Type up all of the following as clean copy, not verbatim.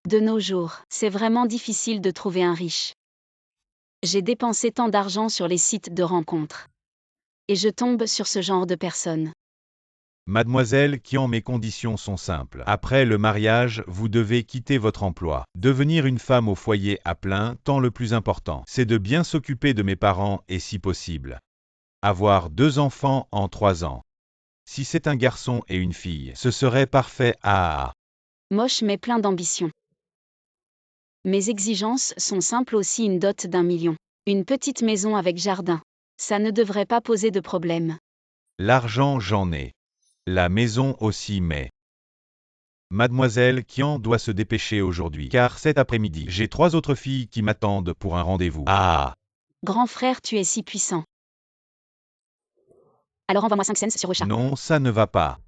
De nos jours, c'est vraiment difficile de trouver un riche. J'ai dépensé tant d'argent sur les sites de rencontres. Et je tombe sur ce genre de personnes. Mademoiselle Kian, mes conditions sont simples. Après le mariage, vous devez quitter votre emploi. Devenir une femme au foyer à plein temps. Le plus important, c'est de bien s'occuper de mes parents et si possible, avoir 2 enfants en 3 ans. Si c'est un garçon et une fille, ce serait parfait. Moche mais plein d'ambition. Mes exigences sont simples aussi, une dot d'1 million. Une petite maison avec jardin. Ça ne devrait pas poser de problème. L'argent, j'en ai. La maison aussi, mais Mademoiselle Kian doit se dépêcher aujourd'hui, car cet après-midi, j'ai 3 autres filles qui m'attendent pour un rendez-vous. Grand frère, tu es si puissant. Alors envoie-moi 5 cents sur Ocha. Non, ça ne va pas.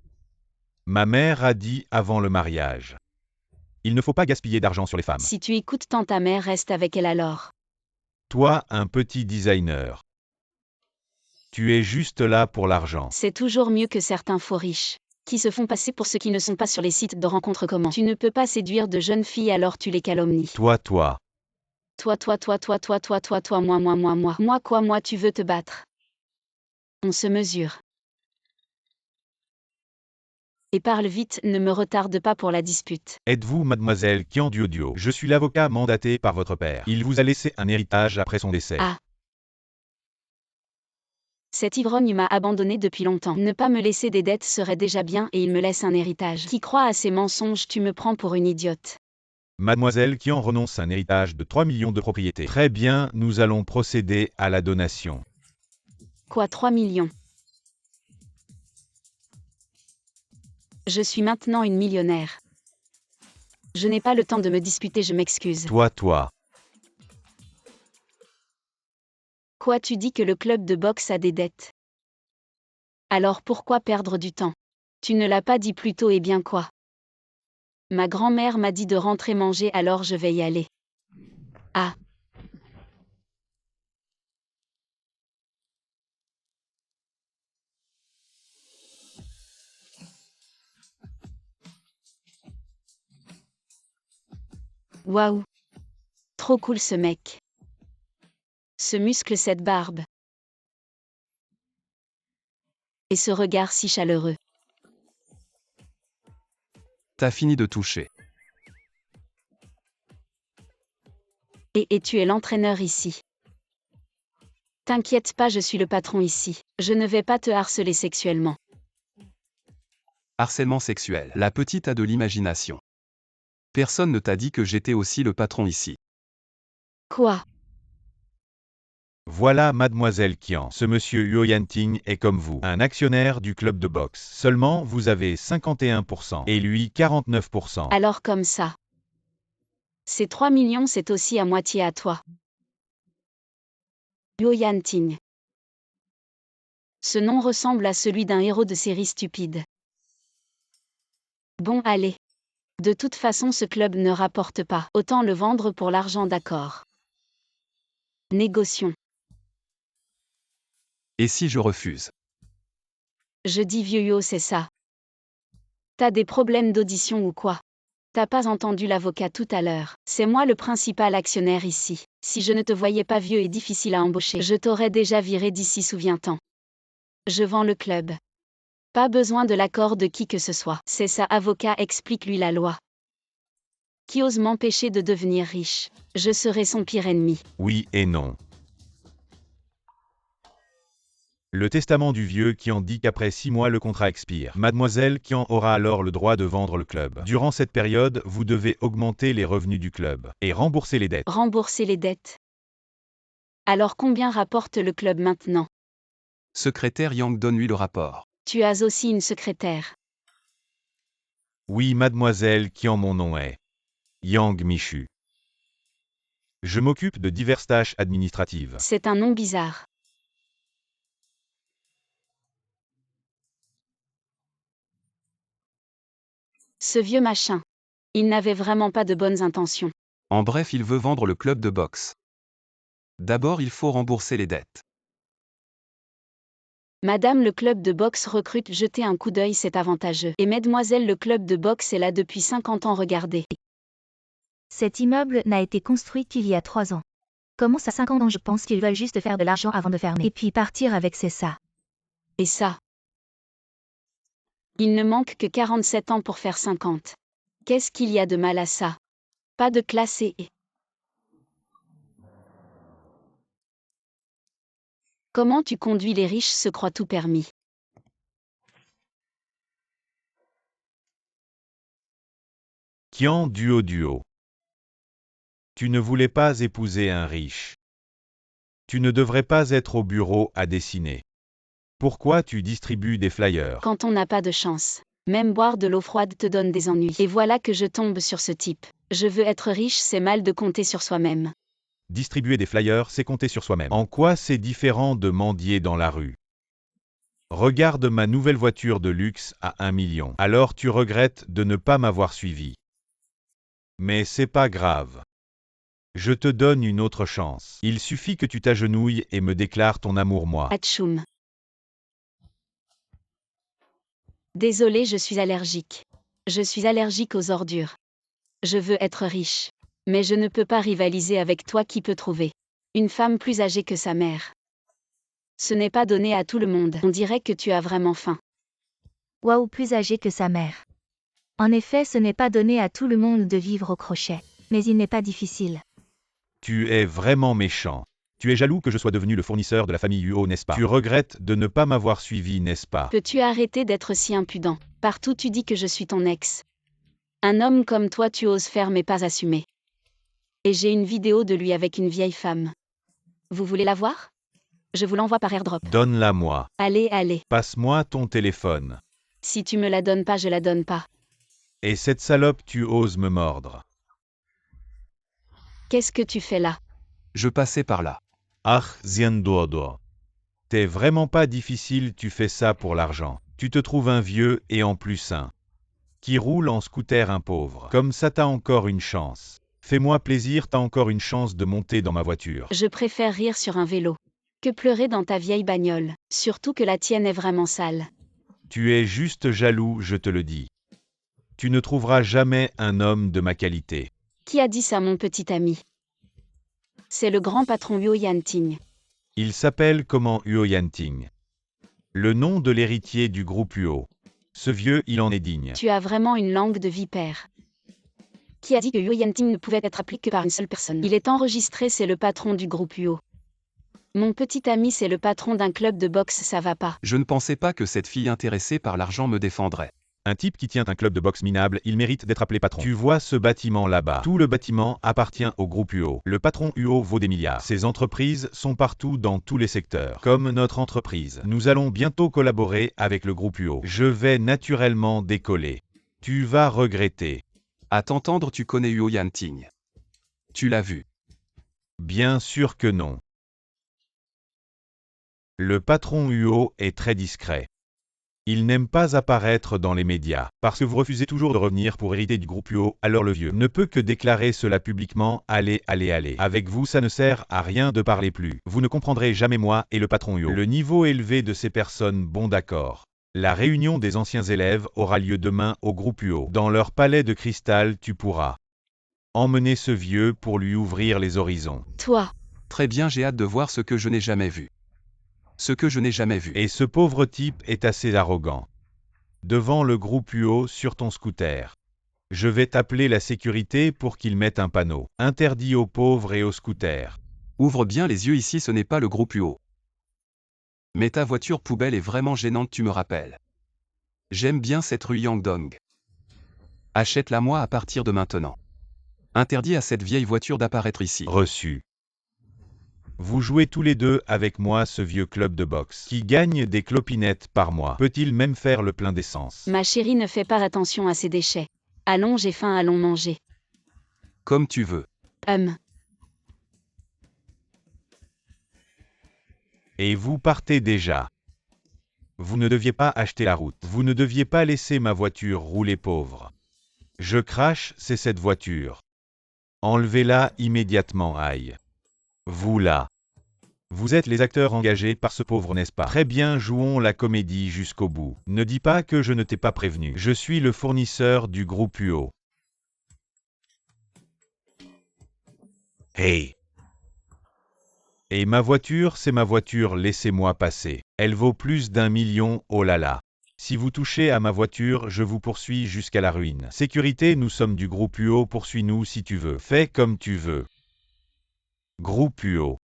Ma mère a dit avant le mariage. Il ne faut pas gaspiller d'argent sur les femmes. Si tu écoutes tant ta mère, reste avec elle alors. Toi, un petit designer. Tu es juste là pour l'argent. C'est toujours mieux que certains faux riches, qui se font passer pour ceux qui ne sont pas sur les sites de rencontres. Comment tu ne peux pas séduire de jeunes filles alors tu les calomnies. Toi. Toi, moi quoi, moi tu veux te battre. On se mesure. Et parle vite, ne me retarde pas pour la dispute. Êtes-vous Mademoiselle Kian Diodio? Je suis l'avocat mandaté par votre père. Il vous a laissé un héritage après son décès. Cet ivrogne m'a abandonné depuis longtemps. Ne pas me laisser des dettes serait déjà bien et il me laisse un héritage. Qui croit à ces mensonges? Tu me prends pour une idiote. Mademoiselle Kian renonce à un héritage de 3 millions de propriétés. Très bien, nous allons procéder à la donation. Quoi, 3 millions? Je suis maintenant une millionnaire. Je n'ai pas le temps de me disputer, je m'excuse. Toi. Quoi, tu dis que le club de boxe a des dettes? Alors pourquoi perdre du temps? Tu ne l'as pas dit plus tôt, et bien quoi? Ma grand-mère m'a dit de rentrer manger, alors je vais y aller. Waouh! Trop cool ce mec. Ce muscle, cette barbe. Et ce regard si chaleureux. T'as fini de toucher. Et tu es l'entraîneur ici. T'inquiète pas, je suis le patron ici. Je ne vais pas te harceler sexuellement. Harcèlement sexuel. La petite a de l'imagination. Personne ne t'a dit que j'étais aussi le patron ici. Quoi? Voilà Mademoiselle Kian. Ce monsieur Yuo Yanting est comme vous, un actionnaire du club de boxe. Seulement, vous avez 51% et lui 49%. Alors comme ça. Ces 3 millions, c'est aussi à moitié à toi. Yuo Yanting. Ce nom ressemble à celui d'un héros de série stupide. Bon, allez. De toute façon, ce club ne rapporte pas. Autant le vendre pour l'argent, d'accord. Négocions. Et si je refuse? Je dis vieux Yo, c'est ça. T'as des problèmes d'audition ou quoi? T'as pas entendu l'avocat tout à l'heure? C'est moi le principal actionnaire ici. Si je ne te voyais pas vieux et difficile à embaucher, je t'aurais déjà viré d'ici, souviens-t'en. Je vends le club. Pas besoin de l'accord de qui que ce soit. C'est ça, avocat, explique-lui la loi. Qui ose m'empêcher de devenir riche? Je serai son pire ennemi. Oui et non. Le testament du vieux Kian dit qu'après 6 mois le contrat expire. Mademoiselle Kian aura alors le droit de vendre le club. Durant cette période, vous devez augmenter les revenus du club et rembourser les dettes. Rembourser les dettes? Alors combien rapporte le club maintenant? Secrétaire Yang, donne-lui le rapport. Tu as aussi une secrétaire. Oui Mademoiselle Kian, mon nom est Yang Michu. Je m'occupe de diverses tâches administratives. C'est un nom bizarre. Ce vieux machin. Il n'avait vraiment pas de bonnes intentions. En bref, il veut vendre le club de boxe. D'abord, il faut rembourser les dettes. Madame, le club de boxe recrute, jetez un coup d'œil, c'est avantageux. Et mesdemoiselles, le club de boxe est là depuis 50 ans, regardez. Cet immeuble n'a été construit qu'il y a 3 ans. Comment ça 5 ans? Je pense qu'ils veulent juste faire de l'argent avant de fermer. Et puis partir avec c'est ça. Et ça? Il ne manque que 47 ans pour faire 50. Qu'est-ce qu'il y a de mal à ça? Pas de classe et... Comment tu conduis? Les riches se croient tout permis. Qian duo. Tu ne voulais pas épouser un riche. Tu ne devrais pas être au bureau à dessiner. Pourquoi tu distribues des flyers? Quand on n'a pas de chance. Même boire de l'eau froide te donne des ennuis. Et voilà que je tombe sur ce type. Je veux être riche, c'est mal de compter sur soi-même. Distribuer des flyers, c'est compter sur soi-même. En quoi c'est différent de mendier dans la rue? Regarde ma nouvelle voiture de luxe à 1 million. Alors tu regrettes de ne pas m'avoir suivi. Mais c'est pas grave. Je te donne une autre chance. Il suffit que tu t'agenouilles et me déclares ton amour moi. Atchoum. Désolé, je suis allergique. Je suis allergique aux ordures. Je veux être riche. Mais je ne peux pas rivaliser avec toi. Qui peut trouver une femme plus âgée que sa mère? Ce n'est pas donné à tout le monde. On dirait que tu as vraiment faim. Waouh, plus âgé que sa mère. En effet, ce n'est pas donné à tout le monde de vivre au crochet. Mais il n'est pas difficile. Tu es vraiment méchant. Tu es jaloux que je sois devenu le fournisseur de la famille Huo, n'est-ce pas? Tu regrettes de ne pas m'avoir suivi, n'est-ce pas? Peux-tu arrêter d'être si impudent? Partout tu dis que je suis ton ex. Un homme comme toi, tu oses faire mais pas assumer. Et j'ai une vidéo de lui avec une vieille femme. Vous voulez la voir? Je vous l'envoie par airdrop. Donne-la-moi. Allez. Passe-moi ton téléphone. Si tu me la donnes pas, je la donne pas. Et cette salope, tu oses me mordre. Qu'est-ce que tu fais là? Je passais par là. Ah, Ziendodo. T'es vraiment pas difficile, tu fais ça pour l'argent. Tu te trouves un vieux et en plus sain. Qui roule en scooter un pauvre. Comme ça t'as encore une chance. Fais-moi plaisir, t'as encore une chance de monter dans ma voiture. Je préfère rire sur un vélo que pleurer dans ta vieille bagnole, surtout que la tienne est vraiment sale. Tu es juste jaloux, je te le dis. Tu ne trouveras jamais un homme de ma qualité. Qui a dit ça, mon petit ami? C'est le grand patron Huo Yanting. Il s'appelle comment? Huo Yanting. Le nom de l'héritier du groupe Huo. Ce vieux, il en est digne. Tu as vraiment une langue de vipère. Qui a dit que Huo Yanting ne pouvait être appelé que par une seule personne? Il est enregistré, c'est le patron du groupe Huo. Mon petit ami, c'est le patron d'un club de boxe, ça va pas. Je ne pensais pas que cette fille intéressée par l'argent me défendrait. Un type qui tient un club de boxe minable, il mérite d'être appelé patron. Tu vois ce bâtiment là-bas? Tout le bâtiment appartient au groupe Huo. Le patron Huo vaut des milliards. Ses entreprises sont partout dans tous les secteurs. Comme notre entreprise. Nous allons bientôt collaborer avec le groupe Huo. Je vais naturellement décoller. Tu vas regretter. À t'entendre, tu connais Huo Yanting. Tu l'as vu. Bien sûr que non. Le patron Huo est très discret. Il n'aime pas apparaître dans les médias, parce que vous refusez toujours de revenir pour hériter du groupe Huo, alors le vieux ne peut que déclarer cela publiquement. Allez. Avec vous, ça ne sert à rien de parler plus. Vous ne comprendrez jamais moi et le patron Huo. Le niveau élevé de ces personnes, bon d'accord. La réunion des anciens élèves aura lieu demain au groupe Huo. Dans leur palais de cristal, tu pourras emmener ce vieux pour lui ouvrir les horizons. Toi. Très bien, j'ai hâte de voir ce que je n'ai jamais vu. Ce que je n'ai jamais vu. Et ce pauvre type est assez arrogant. Devant le groupe Huo sur ton scooter. Je vais t'appeler la sécurité pour qu'ils mettent un panneau. Interdit aux pauvres et aux scooters. Ouvre bien les yeux, ici ce n'est pas le groupe Huo. Mais ta voiture poubelle est vraiment gênante, tu me rappelles. J'aime bien cette rue Yangdong. Achète-la moi à partir de maintenant. Interdit à cette vieille voiture d'apparaître ici. Reçu. Vous jouez tous les deux avec moi ce vieux club de boxe qui gagne des clopinettes par mois. Peut-il même faire le plein d'essence? Ma chérie, ne fais pas attention à ces déchets. Allons, j'ai faim, allons manger. Comme tu veux. Et vous partez déjà. Vous ne deviez pas acheter la route. Vous ne deviez pas laisser ma voiture rouler, pauvre. Je crache, c'est cette voiture. Enlevez-la immédiatement, aïe. Vous là. Vous êtes les acteurs engagés par ce pauvre, n'est-ce pas? Très bien, jouons la comédie jusqu'au bout. Ne dis pas que je ne t'ai pas prévenu. Je suis le fournisseur du groupe Huo. Hey. Et ma voiture, c'est ma voiture, laissez-moi passer. Elle vaut plus d'1 million, oh là là. Si vous touchez à ma voiture, je vous poursuis jusqu'à la ruine. Sécurité, nous sommes du groupe UO, poursuis-nous si tu veux. Fais comme tu veux. Groupe UO.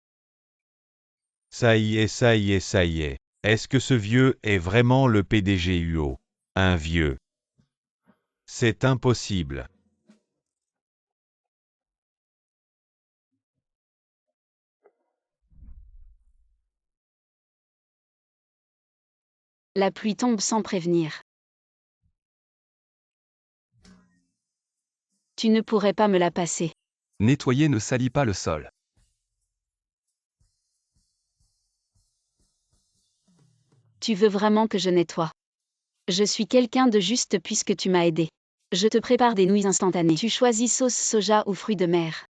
Ça y est, ça y est, ça y est. Est-ce que ce vieux est vraiment le PDG UO? Un vieux. C'est impossible. La pluie tombe sans prévenir. Tu ne pourrais pas me la passer. Nettoyer ne salit pas le sol. Tu veux vraiment que je nettoie? Je suis quelqu'un de juste puisque tu m'as aidé. Je te prépare des nouilles instantanées. Tu choisis sauce soja ou fruits de mer.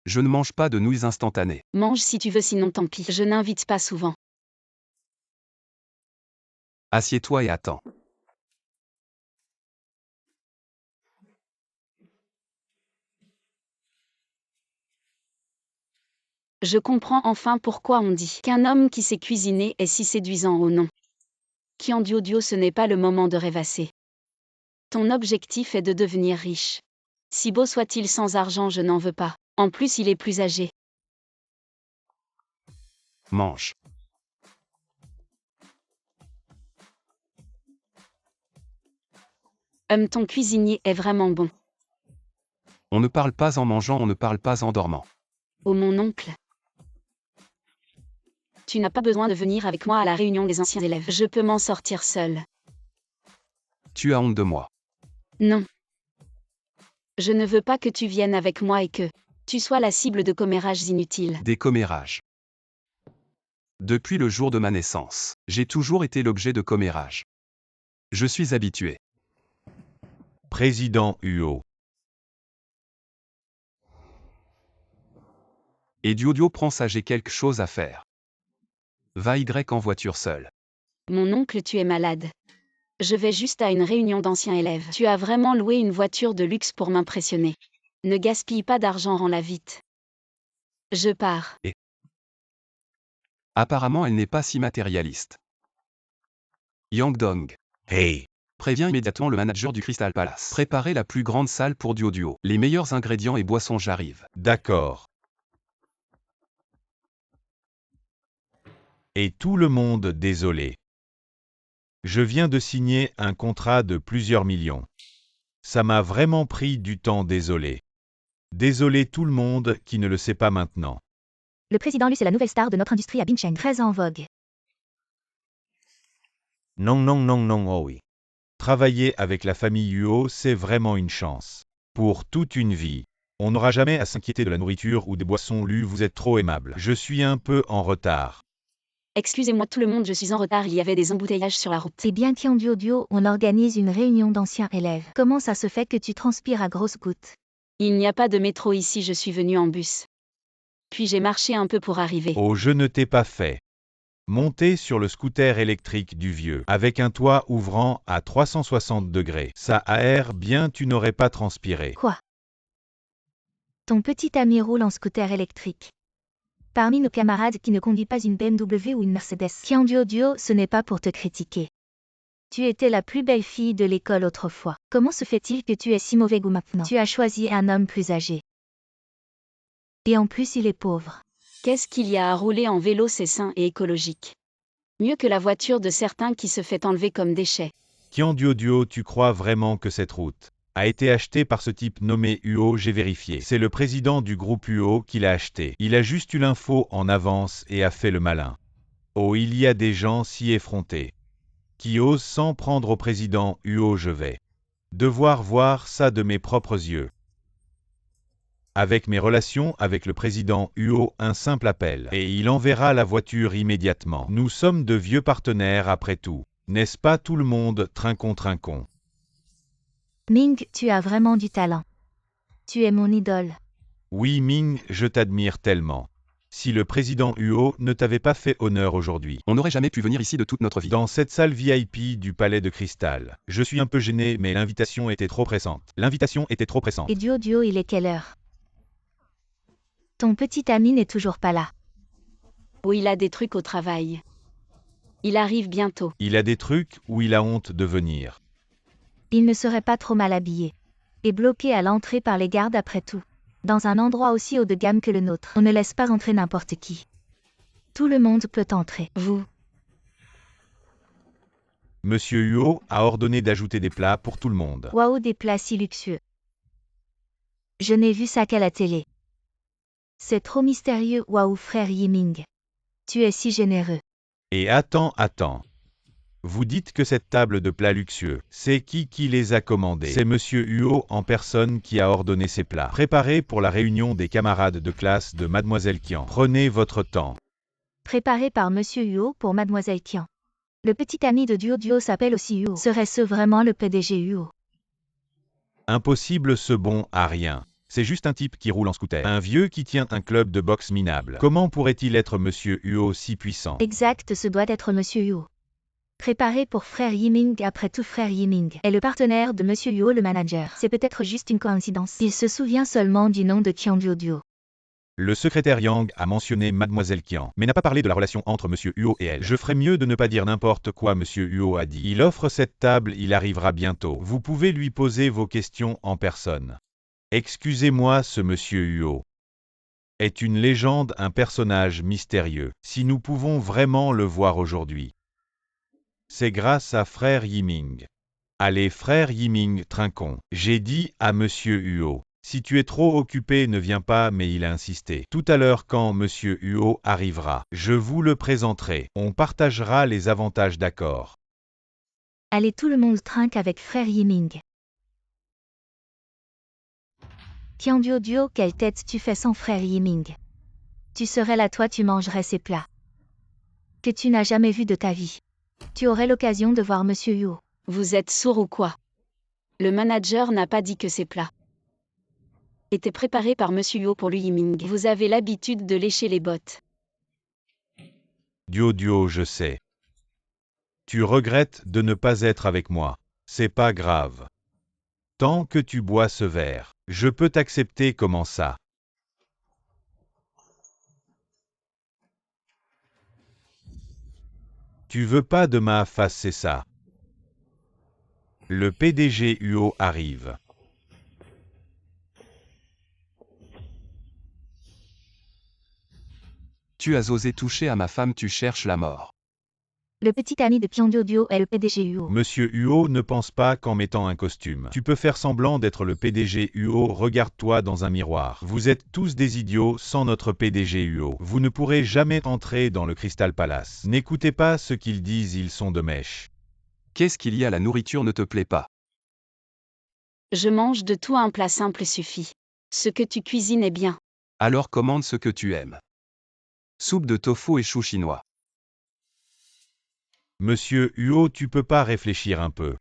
Je ne mange pas de nouilles instantanées. Mange si tu veux, sinon tant pis. Je n'invite pas souvent. Assieds-toi et attends. Je comprends enfin pourquoi on dit qu'un homme qui sait cuisiner est si séduisant au nom. Kiandiodio, ce n'est pas le moment de rêvasser. Ton objectif est de devenir riche. Si beau soit-il, sans argent, je n'en veux pas. En plus, il est plus âgé. Mange. Ton cuisinier est vraiment bon. On ne parle pas en mangeant, on ne parle pas en dormant. Oh mon oncle. Tu n'as pas besoin de venir avec moi à la réunion des anciens élèves. Je peux m'en sortir seule. Tu as honte de moi. Non. Je ne veux pas que tu viennes avec moi et que tu sois la cible de commérages inutiles. Des commérages. Depuis le jour de ma naissance, j'ai toujours été l'objet de commérages. Je suis habitué. Président UO. Et Diodio prend ça, j'ai quelque chose à faire. Va Y en voiture seule. Mon oncle, tu es malade. Je vais juste à une réunion d'anciens élèves. Tu as vraiment loué une voiture de luxe pour m'impressionner. Ne gaspille pas d'argent, rends-la vite. Je pars. Apparemment, elle n'est pas si matérialiste. Yangdong. Hey. Préviens immédiatement le manager du Crystal Palace. Préparez la plus grande salle pour Diodio. Les meilleurs ingrédients et boissons, j'arrive. D'accord. Et tout le monde, désolé. Je viens de signer un contrat de plusieurs millions. Ça m'a vraiment pris du temps, désolé. Désolé tout le monde qui ne le sait pas maintenant. Le président Lu, c'est la nouvelle star de notre industrie à Bincheng, très en vogue. Non, non, non, non, oh oui. Travailler avec la famille UO, c'est vraiment une chance. Pour toute une vie. On n'aura jamais à s'inquiéter de la nourriture ou des boissons. Lu, vous êtes trop aimable. Je suis un peu en retard. Excusez-moi tout le monde, je suis en retard, il y avait des embouteillages sur la route. C'est bien Kiandiodio, on organise une réunion d'anciens élèves. Comment ça se fait que tu transpires à grosses gouttes? Il n'y a pas de métro ici, je suis venu en bus. Puis j'ai marché un peu pour arriver. Oh, je ne t'ai pas fait. Monter sur le scooter électrique du vieux, avec un toit ouvrant à 360 degrés. Ça aère bien, tu n'aurais pas transpiré. Quoi? Ton petit ami roule en scooter électrique. Parmi nos camarades qui ne conduit pas une BMW ou une Mercedes. Kiandiodio, ce n'est pas pour te critiquer. Tu étais la plus belle fille de l'école autrefois. Comment se fait-il que tu aies si mauvais goût maintenant? Tu as choisi un homme plus âgé. Et en plus il est pauvre. Qu'est-ce qu'il y a à rouler en vélo, c'est sain et écologique. Mieux que la voiture de certains qui se fait enlever comme déchet. Kiandiodio, tu crois vraiment que cette route a été achetée par ce type nommé UO? J'ai vérifié. C'est le président du groupe UO qui l'a acheté. Il a juste eu l'info en avance et a fait le malin. Oh, il y a des gens si effrontés qui osent s'en prendre au président UO. Je vais devoir voir ça de mes propres yeux. Avec mes relations avec le président UO, un simple appel, et il enverra la voiture immédiatement. Nous sommes de vieux partenaires après tout. N'est-ce pas tout le monde, trinquons, trinquons. Ming, tu as vraiment du talent. Tu es mon idole. Oui Ming, je t'admire tellement. Si le président UO ne t'avait pas fait honneur aujourd'hui, On n'aurait jamais pu venir ici de toute notre vie. dans cette salle VIP du Palais de Cristal, je suis un peu gêné mais l'invitation était trop pressante. L'invitation était trop pressante. Et Diodio, il est quelle heure? Ton petit ami n'est toujours pas là. Ou il a des trucs au travail. Il arrive bientôt. Il a des trucs ou il a honte de venir. Il ne serait pas trop mal habillé. Et bloqué à l'entrée par les gardes après tout. Dans un endroit aussi haut de gamme que le nôtre, on ne laisse pas entrer n'importe qui. Tout le monde peut entrer. Vous. Monsieur Huo a ordonné d'ajouter des plats pour tout le monde. Waouh, des plats si luxueux. Je n'ai vu ça qu'à la télé. C'est trop mystérieux, waouh frère Yiming. Tu es si généreux. Et attends. Vous dites que cette table de plats luxueux, c'est qui les a commandés? C'est Monsieur Huo en personne qui a ordonné ces plats. Préparés pour la réunion des camarades de classe de Mademoiselle Qian. Prenez votre temps. Préparé par Monsieur Huo pour Mademoiselle Qian. Le petit ami de Duo s'appelle aussi Huo. Serait-ce vraiment le PDG Huo? Impossible, ce bon à rien. C'est juste un type qui roule en scooter. Un vieux qui tient un club de boxe minable. Comment pourrait-il être Monsieur Huo si puissant? Exact, ce doit être Monsieur Huo. Préparé pour frère Yiming, après tout frère Yiming est le partenaire de Monsieur Huo, le manager. C'est peut-être juste une coïncidence. Il se souvient seulement du nom de Qian Duo. Le secrétaire Yang a mentionné Mademoiselle Qian, mais n'a pas parlé de la relation entre Monsieur Huo et elle. Je ferais mieux de ne pas dire n'importe quoi. Monsieur Huo a dit. Il offre cette table, il arrivera bientôt. Vous pouvez lui poser vos questions en personne. Excusez-moi, ce Monsieur Huo est une légende, un personnage mystérieux. Si nous pouvons vraiment le voir aujourd'hui, c'est grâce à frère Yiming. Allez, frère Yiming, trinquons. J'ai dit à Monsieur Huo. Si tu es trop occupé, ne viens pas, mais il a insisté. Tout à l'heure, quand Monsieur Huo arrivera, je vous le présenterai. On partagera les avantages, d'accord? Allez, tout le monde trinque avec frère Yiming. Qian Duo, quelle tête tu fais sans frère Yiming? Tu serais là, toi tu mangerais ces plats que tu n'as jamais vus de ta vie. Tu aurais l'occasion de voir Monsieur Huo. Vous êtes sourd ou quoi? Le manager n'a pas dit que ces plats étaient préparés par Monsieur Huo pour lui Yiming. Vous avez l'habitude de lécher les bottes. Duo, je sais. Tu regrettes de ne pas être avec moi. C'est pas grave. Tant que tu bois ce verre, je peux t'accepter. Comment ça? Tu veux pas de ma face, c'est ça? Le PDG Huo arrive. Tu as osé toucher à ma femme, tu cherches la mort. Le petit ami de Qian Duo est le PDG Huo. Monsieur Huo ne pense pas qu'en mettant un costume, tu peux faire semblant d'être le PDG Huo. Regarde-toi dans un miroir. Vous êtes tous des idiots sans notre PDG Huo. Vous ne pourrez jamais entrer dans le Crystal Palace. N'écoutez pas ce qu'ils disent, ils sont de mèche. Qu'est-ce qu'il y a? La nourriture ne te plaît pas? Je mange de tout, un plat simple suffit. Ce que tu cuisines est bien. Alors commande ce que tu aimes. Soupe de tofu et chou chinois. Monsieur Huo, tu peux pas réfléchir un peu?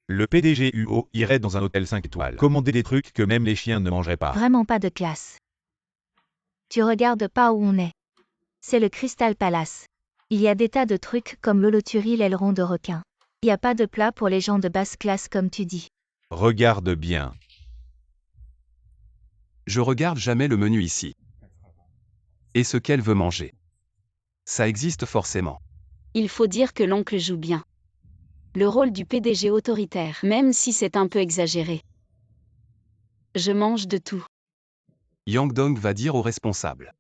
Le PDG Huo irait dans un hôtel 5 étoiles, commander des trucs que même les chiens ne mangeraient pas. Vraiment pas de classe. Tu regardes pas où on est. C'est le Crystal Palace. Il y a des tas de trucs comme l'holoturie, l'aileron de requin. Il n'y a pas de plat pour les gens de basse classe comme tu dis. Regarde bien. Je regarde jamais le menu ici. Et ce qu'elle veut manger. Ça existe forcément. Il faut dire que l'oncle joue bien le rôle du PDG autoritaire, même si c'est un peu exagéré. Je mange de tout. Yang Dong va dire au responsable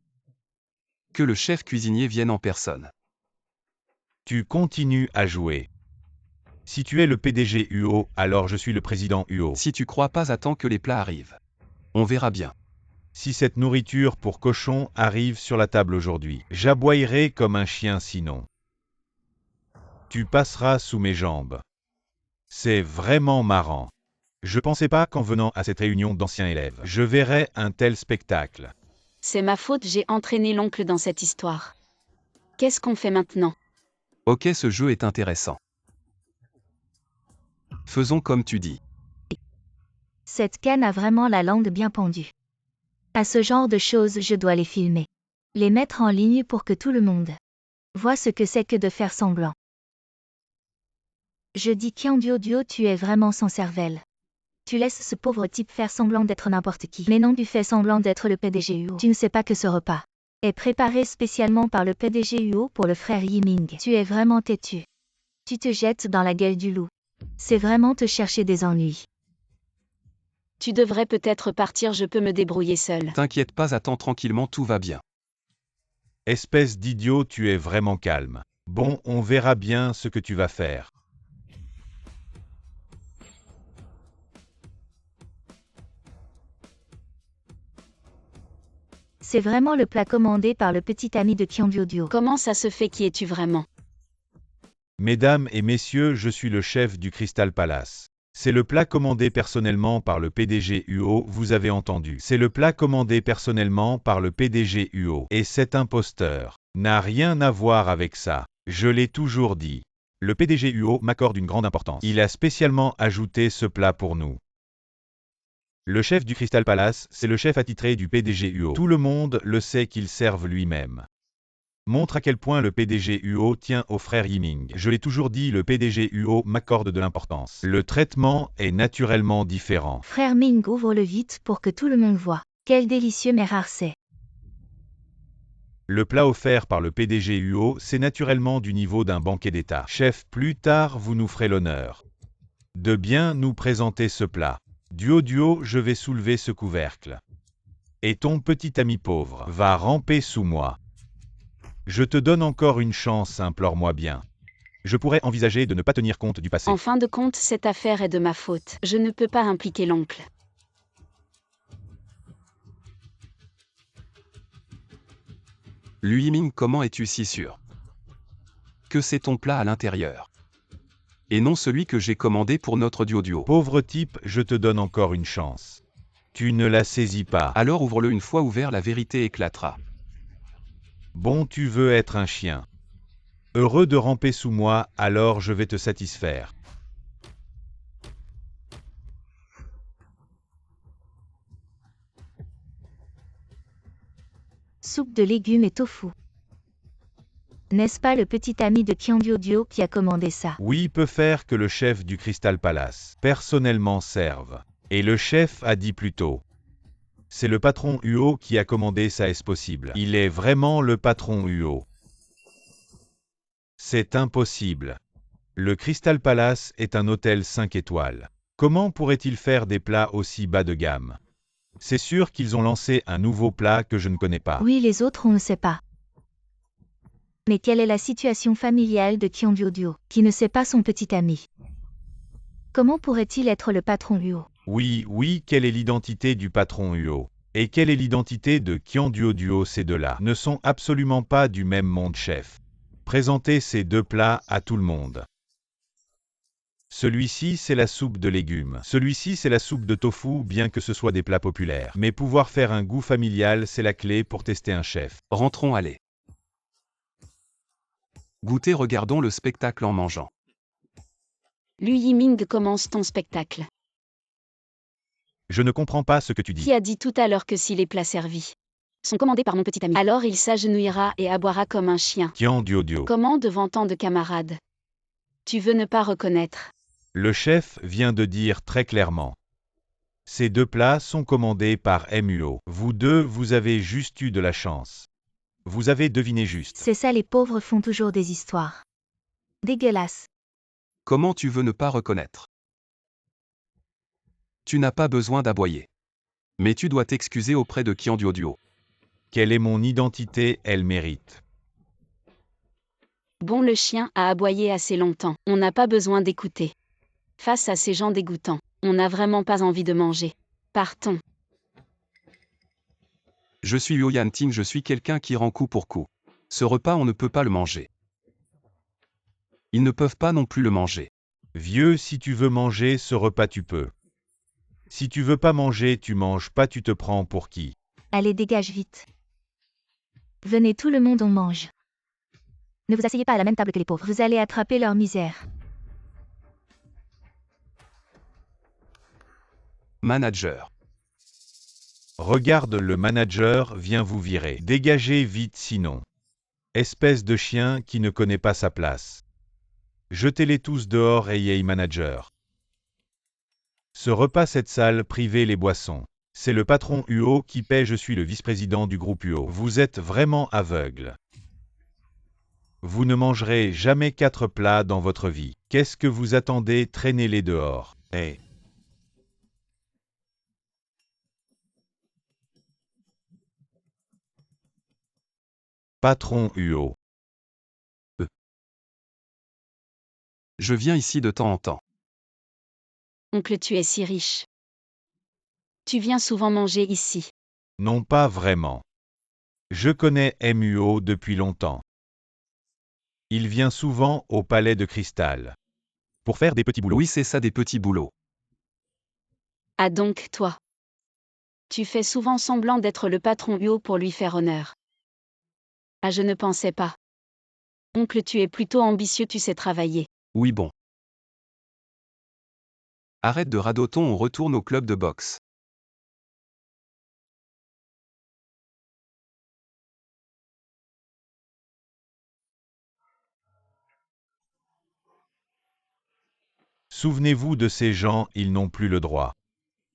que le chef cuisinier vienne en personne. Tu continues à jouer. Si tu es le PDG Huo, alors je suis le président Huo. Si tu crois pas, attends que les plats arrivent. On verra bien. Si cette nourriture pour cochon arrive sur la table aujourd'hui, j'aboyerai comme un chien sinon. Tu passeras sous mes jambes. C'est vraiment marrant. Je pensais pas qu'en venant à cette réunion d'anciens élèves, je verrais un tel spectacle. C'est ma faute, j'ai entraîné l'oncle dans cette histoire. Qu'est-ce qu'on fait maintenant? Ok, ce jeu est intéressant. Faisons comme tu dis. Cette canne a vraiment la langue bien pendue. À ce genre de choses, je dois les filmer. Les mettre en ligne pour que tout le monde voit ce que c'est que de faire semblant. Je dis Qian Duo, tu es vraiment sans cervelle. Tu laisses ce pauvre type faire semblant d'être n'importe qui. Mais non, tu fais semblant d'être le PDG UO. Tu ne sais pas que ce repas est préparé spécialement par le PDG UO pour le frère Yiming. Tu es vraiment têtu. Tu te jettes dans la gueule du loup. C'est vraiment te chercher des ennuis. Tu devrais peut-être partir, je peux me débrouiller seul. T'inquiète pas, attends tranquillement, tout va bien. Espèce d'idiot, tu es vraiment calme. Bon, on verra bien ce que tu vas faire. C'est vraiment le plat commandé par le petit ami de Qianduoduo. Comment ça se fait? Qui es-tu vraiment? Mesdames et messieurs, je suis le chef du Crystal Palace. C'est le plat commandé personnellement par le PDG UO, vous avez entendu. C'est le plat commandé personnellement par le PDG UO. Et cet imposteur n'a rien à voir avec ça. Je l'ai toujours dit. Le PDG UO m'accorde une grande importance. Il a spécialement ajouté ce plat pour nous. Le chef du Crystal Palace, c'est le chef attitré du PDG UO. Tout le monde le sait qu'il serve lui-même. Montre à quel point le PDG UO tient au frère Yiming. Je l'ai toujours dit, le PDG UO m'accorde de l'importance. Le traitement est naturellement différent. Frère Ming, ouvre-le vite pour que tout le monde voit. Quel délicieux mais rare c'est. Le plat offert par le PDG UO, c'est naturellement du niveau d'un banquet d'État. Chef, plus tard, vous nous ferez l'honneur de bien nous présenter ce plat. Duo, je vais soulever ce couvercle. Et ton petit ami pauvre va ramper sous moi. Je te donne encore une chance, implore-moi bien. Je pourrais envisager de ne pas tenir compte du passé. En fin de compte, cette affaire est de ma faute. Je ne peux pas impliquer l'oncle. Lu Yiming, comment es-tu si sûr que c'est ton plat à l'intérieur? Et non celui que j'ai commandé pour notre duo. Pauvre type, je te donne encore une chance. Tu ne la saisis pas. Alors ouvre-le, une fois ouvert, la vérité éclatera. Bon, tu veux être un chien. Heureux de ramper sous moi, alors je vais te satisfaire. Soupe de légumes et tofu. N'est-ce pas le petit ami de Qianduoduo qui a commandé ça? Oui, peut faire que le chef du Crystal Palace personnellement serve. Et le chef a dit plus tôt. C'est le patron UO qui a commandé ça, est-ce possible? Il est vraiment le patron UO. C'est impossible. Le Crystal Palace est un hôtel 5 étoiles. Comment pourrait-il faire des plats aussi bas de gamme? C'est sûr qu'ils ont lancé un nouveau plat que je ne connais pas. Oui, les autres on ne sait pas. Mais quelle est la situation familiale de Qianduoduo, qui ne sait pas son petit ami? Comment pourrait-il être le patron UO? Oui, quelle est l'identité du patron UO? Et quelle est l'identité de Qianduoduo? Ces deux-là ne sont absolument pas du même monde, chef. Présentez ces deux plats à tout le monde. Celui-ci, c'est la soupe de légumes. Celui-ci, c'est la soupe de tofu, bien que ce soit des plats populaires. Mais pouvoir faire un goût familial, c'est la clé pour tester un chef. Rentrons, allez. Goûtez, regardons le spectacle en mangeant. Lu Yiming, commence ton spectacle. Je ne comprends pas ce que tu dis. Qui a dit tout à l'heure que si les plats servis sont commandés par mon petit ami, alors il s'agenouillera et aboiera comme un chien? Qianduoduo. Comment devant tant de camarades? Tu veux ne pas reconnaître? Le chef vient de dire très clairement. Ces deux plats sont commandés par MUO. Vous deux, vous avez juste eu de la chance. Vous avez deviné juste. C'est ça, les pauvres font toujours des histoires. Dégueulasse. Comment tu veux ne pas reconnaître? Tu n'as pas besoin d'aboyer. Mais tu dois t'excuser auprès de Qianduoduo. Quelle est mon identité, elle mérite. Bon, le chien a aboyé assez longtemps. On n'a pas besoin d'écouter. Face à ces gens dégoûtants, on n'a vraiment pas envie de manger. Partons. Je suis Yo Yanting, je suis quelqu'un qui rend coup pour coup. Ce repas, on ne peut pas le manger. Ils ne peuvent pas non plus le manger. Vieux, si tu veux manger ce repas, tu peux. Si tu veux pas manger, tu manges pas, tu te prends pour qui? Allez, dégage vite. Venez, tout le monde, on mange. Ne vous asseyez pas à la même table que les pauvres, vous allez attraper leur misère. Manager. Regarde, le manager vient vous virer. Dégagez vite sinon. Espèce de chien qui ne connaît pas sa place. Jetez-les tous dehors, ayez manager. Ce repas cette salle privée les boissons. C'est le patron UO qui paie, je suis le vice-président du groupe UO. Vous êtes vraiment aveugle. Vous ne mangerez jamais 4 plats dans votre vie. Qu'est-ce que vous attendez? Traînez-les dehors. Hey. Patron UO. Je viens ici de temps en temps. Oncle, tu es si riche. Tu viens souvent manger ici. Non, pas vraiment. Je connais MUO depuis longtemps. Il vient souvent au Palais de Cristal. Pour faire des petits boulots. Oui, c'est ça, des petits boulots. Ah donc, toi. Tu fais souvent semblant d'être le patron UO pour lui faire honneur. Ah, je ne pensais pas. Oncle, tu es plutôt ambitieux, tu sais travailler. Oui, bon. Arrête de radoter, on retourne au club de boxe. Souvenez-vous de ces gens, ils n'ont plus le droit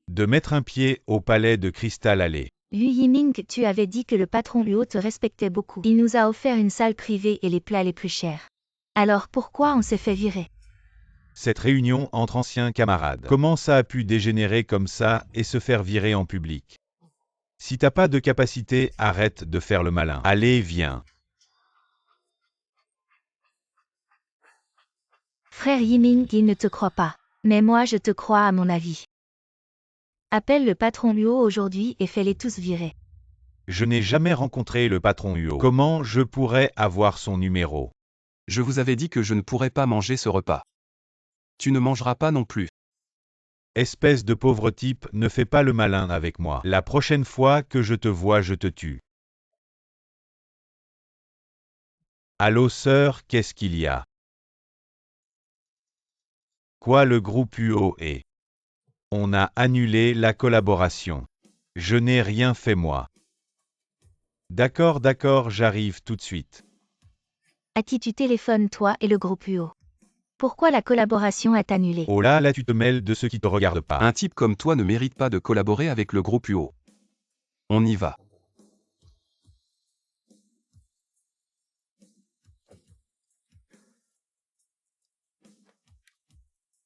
de mettre un pied au Palais de Cristal Alley. Yu Yiming, tu avais dit que le patron Luo te respectait beaucoup. Il nous a offert une salle privée et les plats les plus chers. Alors pourquoi on s'est fait virer? Cette réunion entre anciens camarades. Comment ça a pu dégénérer comme ça et se faire virer en public? Si t'as pas de capacité, arrête de faire le malin. Allez, viens. Frère Yiming, il ne te croit pas. Mais moi je te crois à mon avis. Appelle le patron Luo aujourd'hui et fais-les tous virer. Je n'ai jamais rencontré le patron UO. Comment je pourrais avoir son numéro? Je vous avais dit que je ne pourrais pas manger ce repas. Tu ne mangeras pas non plus. Espèce de pauvre type, ne fais pas le malin avec moi. La prochaine fois que je te vois, je te tue. Allô sœur, qu'est-ce qu'il y a? Quoi, le groupe UO est? On a annulé la collaboration. Je n'ai rien fait moi. D'accord, j'arrive tout de suite. À qui tu téléphones toi et le groupe UO? Pourquoi la collaboration est annulée? Oh là là, tu te mêles de ce qui te regarde pas. Un type comme toi ne mérite pas de collaborer avec le groupe UO. On y va.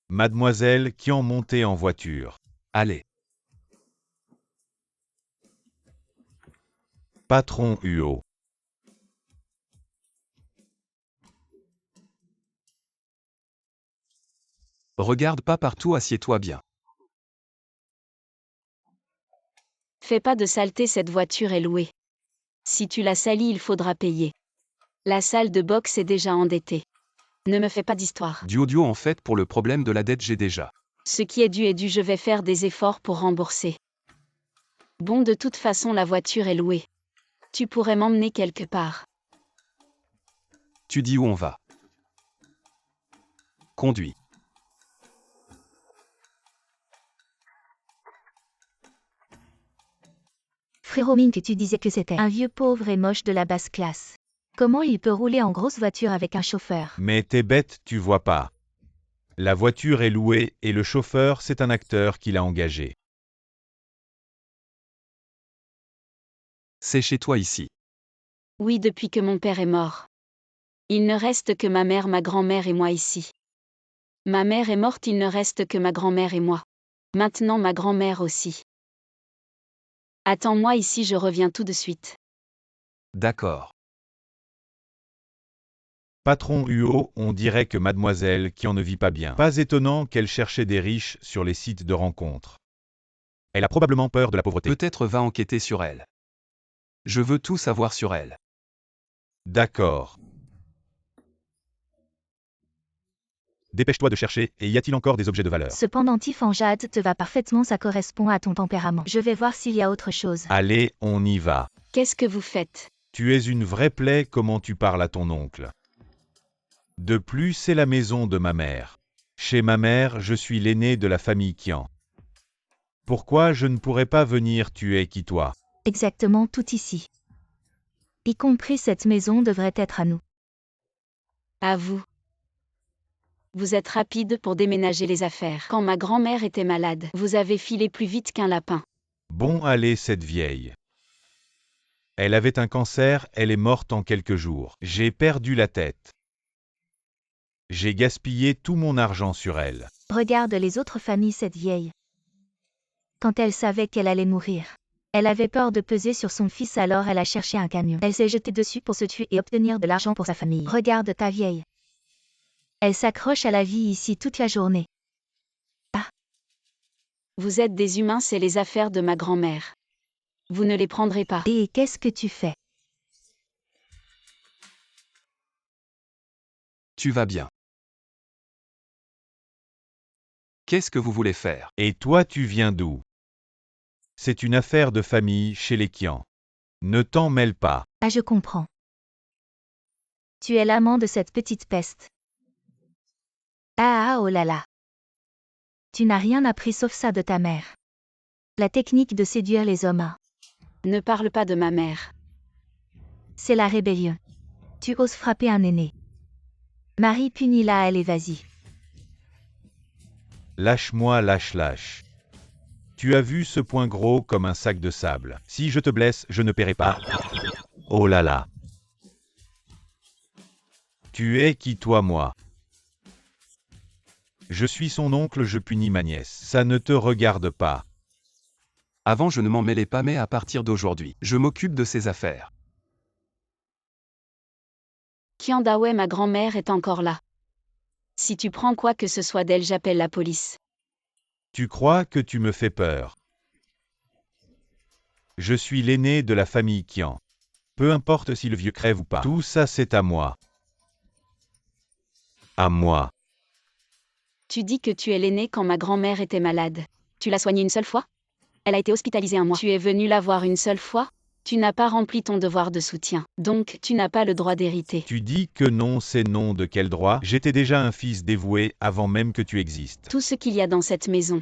Mademoiselle qui en montait en voiture. Allez. Patron UO. Regarde pas partout, assieds-toi bien. Fais pas de saleté, cette voiture est louée. Si tu la salis, il faudra payer. La salle de boxe est déjà endettée. Ne me fais pas d'histoire. Duo en fait pour le problème de la dette j'ai déjà. Ce qui est dû, je vais faire des efforts pour rembourser. Bon, de toute façon, la voiture est louée. Tu pourrais m'emmener quelque part. Tu dis où on va. Conduis. Frérot Ming, tu disais que c'était un vieux pauvre et moche de la basse classe. Comment il peut rouler en grosse voiture avec un chauffeur? Mais t'es bête, tu vois pas. La voiture est louée et le chauffeur, c'est un acteur qui l'a engagé. C'est chez toi ici. Oui, depuis que mon père est mort. Il ne reste que ma mère, ma grand-mère et moi ici. Ma mère est morte, il ne reste que ma grand-mère et moi. Maintenant ma grand-mère aussi. Attends-moi ici, je reviens tout de suite. D'accord. Patron UO, on dirait que mademoiselle qui en ne vit pas bien. Pas étonnant qu'elle cherchait des riches sur les sites de rencontres. Elle a probablement peur de la pauvreté. Peut-être va enquêter sur elle. Je veux tout savoir sur elle. D'accord. Dépêche-toi de chercher, et y a-t-il encore des objets de valeur? Ce pendentif en jade te va parfaitement, ça correspond à ton tempérament. Je vais voir s'il y a autre chose. Allez, on y va. Qu'est-ce que vous faites? Tu es une vraie plaie, comment tu parles à ton oncle. De plus, c'est la maison de ma mère. Chez ma mère, je suis l'aîné de la famille Kian. Pourquoi je ne pourrais pas venir? Tu es qui toi? Exactement tout ici. Y compris cette maison devrait être à nous. À vous. Vous êtes rapide pour déménager les affaires. Quand ma grand-mère était malade, vous avez filé plus vite qu'un lapin. Bon allez cette vieille. Elle avait un cancer, elle est morte en quelques jours. J'ai perdu la tête. J'ai gaspillé tout mon argent sur elle. Regarde les autres familles, cette vieille. Quand elle savait qu'elle allait mourir, elle avait peur de peser sur son fils, alors elle a cherché un camion. Elle s'est jetée dessus pour se tuer et obtenir de l'argent pour sa famille. Regarde ta vieille. Elle s'accroche à la vie ici toute la journée. Vous êtes des humains, c'est les affaires de ma grand-mère. Vous ne les prendrez pas. Et qu'est-ce que tu fais? Tu vas bien. Qu'est-ce que vous voulez faire? Et toi tu viens d'où? C'est une affaire de famille chez les Qian. Ne t'en mêle pas. Ah, je comprends. Tu es l'amant de cette petite peste. Ah oh là là. Tu n'as rien appris sauf ça de ta mère. La technique de séduire les hommes. Ne parle pas de ma mère. C'est la rébellion. Tu oses frapper un aîné. Marie, punis-la, allez, vas-y. Lâche-moi, lâche. Tu as vu ce poing gros comme un sac de sable. Si je te blesse, je ne paierai pas. Oh là là. Tu es qui toi, moi? Je suis son oncle, je punis ma nièce. Ça ne te regarde pas. Avant je ne m'en mêlais pas, mais à partir d'aujourd'hui, je m'occupe de ses affaires. Qiandawe, ma grand-mère est encore là. Si tu prends quoi que ce soit d'elle, j'appelle la police. Tu crois que tu me fais peur? Je suis l'aîné de la famille Qian. Peu importe si le vieux crève ou pas. Tout ça c'est à moi. À moi. Tu dis que tu es l'aîné quand ma grand-mère était malade. Tu l'as soignée une seule fois? Elle a été hospitalisée un mois. Tu es venu la voir une seule fois? Tu n'as pas rempli ton devoir de soutien. Donc, tu n'as pas le droit d'hériter. Tu dis que non, c'est non, de quel droit? J'étais déjà un fils dévoué avant même que tu existes. Tout ce qu'il y a dans cette maison,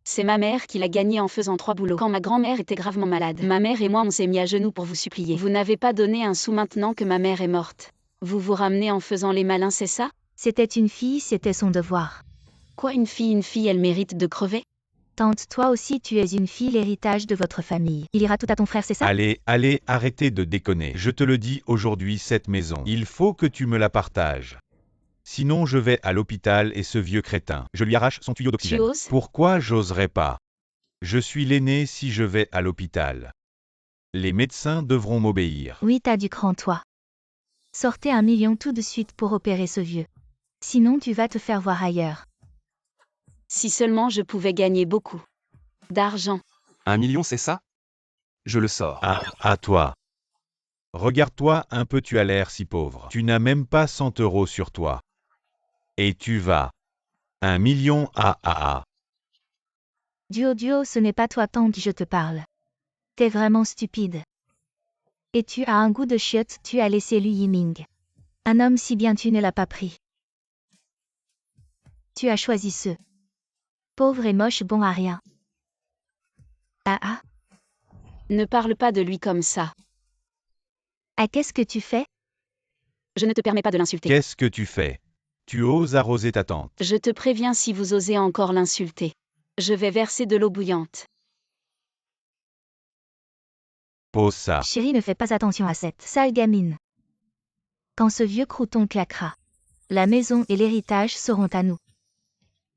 c'est ma mère qui l'a gagné en faisant 3 boulots. Quand ma grand-mère était gravement malade, ma mère et moi on s'est mis à genoux pour vous supplier. Vous n'avez pas donné un sou maintenant que ma mère est morte. Vous vous ramenez en faisant les malins, c'est ça? C'était une fille, c'était son devoir. Quoi, une fille, elle mérite de crever? Tante, toi aussi tu es une fille, l'héritage de votre famille. Il ira tout à ton frère, c'est ça? Allez, arrêtez de déconner. Je te le dis aujourd'hui, cette maison, il faut que tu me la partages. Sinon je vais à l'hôpital et ce vieux crétin, je lui arrache son tuyau d'oxygène. Tu oses? Pourquoi j'oserais pas? Je suis l'aîné si je vais à l'hôpital. Les médecins devront m'obéir. Oui, t'as du cran, toi. Sortez 1 million tout de suite pour opérer ce vieux. Sinon tu vas te faire voir ailleurs. Si seulement je pouvais gagner beaucoup d'argent. 1 million, c'est ça? Je le sors. Ah, à toi. Regarde-toi un peu, tu as l'air si pauvre. Tu n'as même pas 100 € sur toi. Et tu vas. 1 million, Duo, ce n'est pas toi, tante, je te parle. T'es vraiment stupide. Et tu as un goût de chiotte, tu as laissé Lu Yiming. Un homme si bien, tu ne l'as pas pris. Tu as choisi ce pauvre et moche bon à rien. Ah. Ne parle pas de lui comme ça. Ah, qu'est-ce que tu fais? Je ne te permets pas de l'insulter. Qu'est-ce que tu fais? Tu oses arroser ta tante. Je te préviens, si vous osez encore l'insulter, je vais verser de l'eau bouillante. Pose ça. Chérie, ne fais pas attention à cette sale gamine. Quand ce vieux crouton claquera, la maison et l'héritage seront à nous.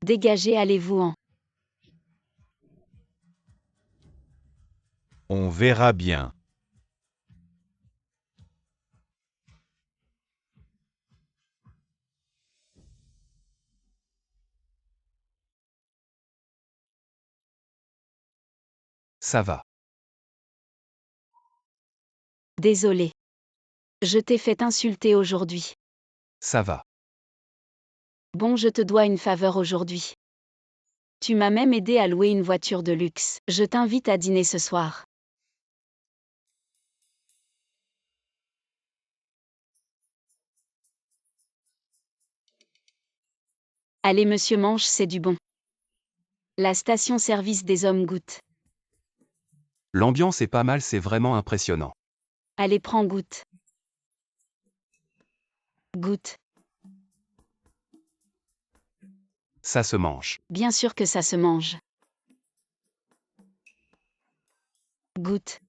Dégagez, allez-vous-en. On verra bien. Ça va. Désolé. Je t'ai fait insulter aujourd'hui. Ça va. Bon, je te dois une faveur aujourd'hui. Tu m'as même aidé à louer une voiture de luxe. Je t'invite à dîner ce soir. Allez, monsieur, mange, c'est du bon. La station-service des hommes goûte. L'ambiance est pas mal, c'est vraiment impressionnant. Allez, prends, goûte. Goûte. Ça se mange. Bien sûr que ça se mange. Goûte.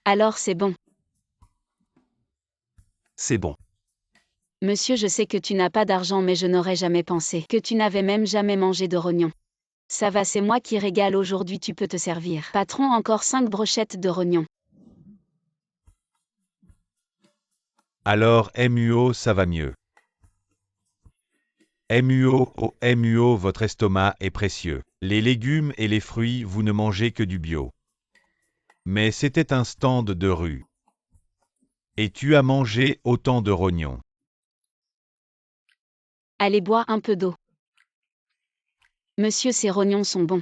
Alors c'est bon. C'est bon. Monsieur, je sais que tu n'as pas d'argent, mais je n'aurais jamais pensé que tu n'avais même jamais mangé de rognon. Ça va, c'est moi qui régale aujourd'hui, tu peux te servir. Patron, encore 5 brochettes de rognon. Alors MUO, ça va mieux. MUO, oh MUO, votre estomac est précieux. Les légumes et les fruits, vous ne mangez que du bio. Mais c'était un stand de rue. Et tu as mangé autant de rognons. Allez, bois un peu d'eau. Monsieur, ces rognons sont bons.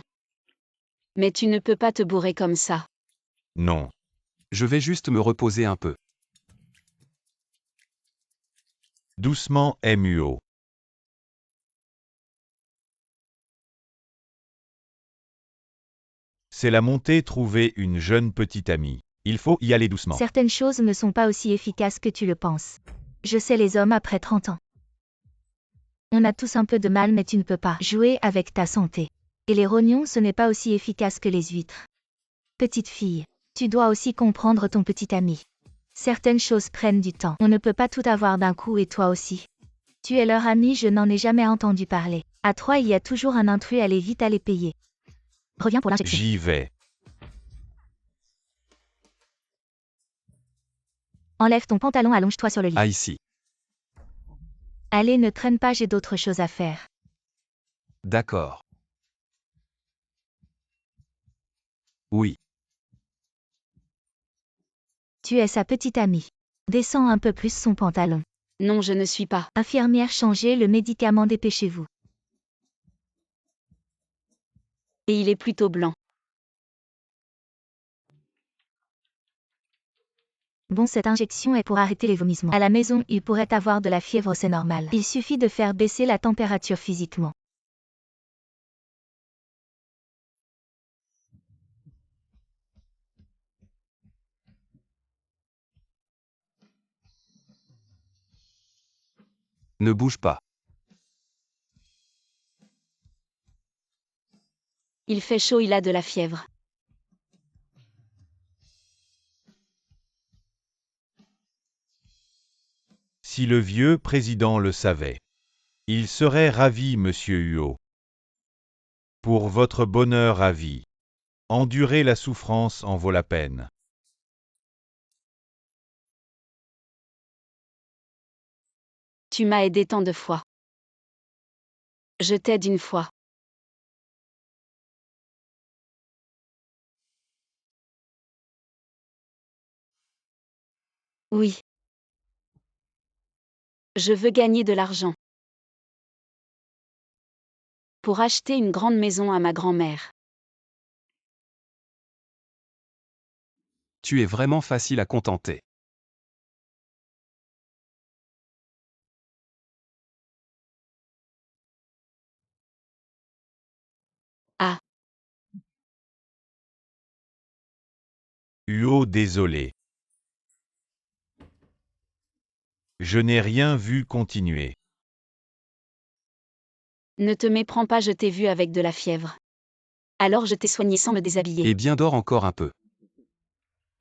Mais tu ne peux pas te bourrer comme ça. Non. Je vais juste me reposer un peu. Doucement MUO. C'est la montée, trouver une jeune petite amie. Il faut y aller doucement. Certaines choses ne sont pas aussi efficaces que tu le penses. Je sais les hommes après 30 ans. On a tous un peu de mal, mais tu ne peux pas jouer avec ta santé. Et les rognons, ce n'est pas aussi efficace que les huîtres. Petite fille, tu dois aussi comprendre ton petit ami. Certaines choses prennent du temps. On ne peut pas tout avoir d'un coup, et toi aussi. Tu es leur ami, je n'en ai jamais entendu parler. À 3, il y a toujours un intrus, allez vite à les payer. Reviens pour l'injection. J'y vais. Enlève ton pantalon, allonge-toi sur le lit. Ah ici. Allez, ne traîne pas, j'ai d'autres choses à faire. D'accord. Oui. Tu es sa petite amie. Descends un peu plus son pantalon. Non, je ne suis pas. Infirmière, changez le médicament, dépêchez-vous. Et il est plutôt blanc. Bon, cette injection est pour arrêter les vomissements. À la maison, il pourrait avoir de la fièvre, c'est normal. Il suffit de faire baisser la température physiquement. Ne bouge pas. Il fait chaud, il a de la fièvre. Si le vieux président le savait. Il serait ravi, monsieur Huot. Pour votre bonheur à vie. Endurer la souffrance en vaut la peine. Tu m'as aidé tant de fois. Je t'aide une fois. Oui. Je veux gagner de l'argent. Pour acheter une grande maison à ma grand-mère. Tu es vraiment facile à contenter. Ah. Huot, désolé. Je n'ai rien vu, continuer. Ne te méprends pas, je t'ai vu avec de la fièvre. Alors je t'ai soigné sans me déshabiller. Eh bien, dors encore un peu.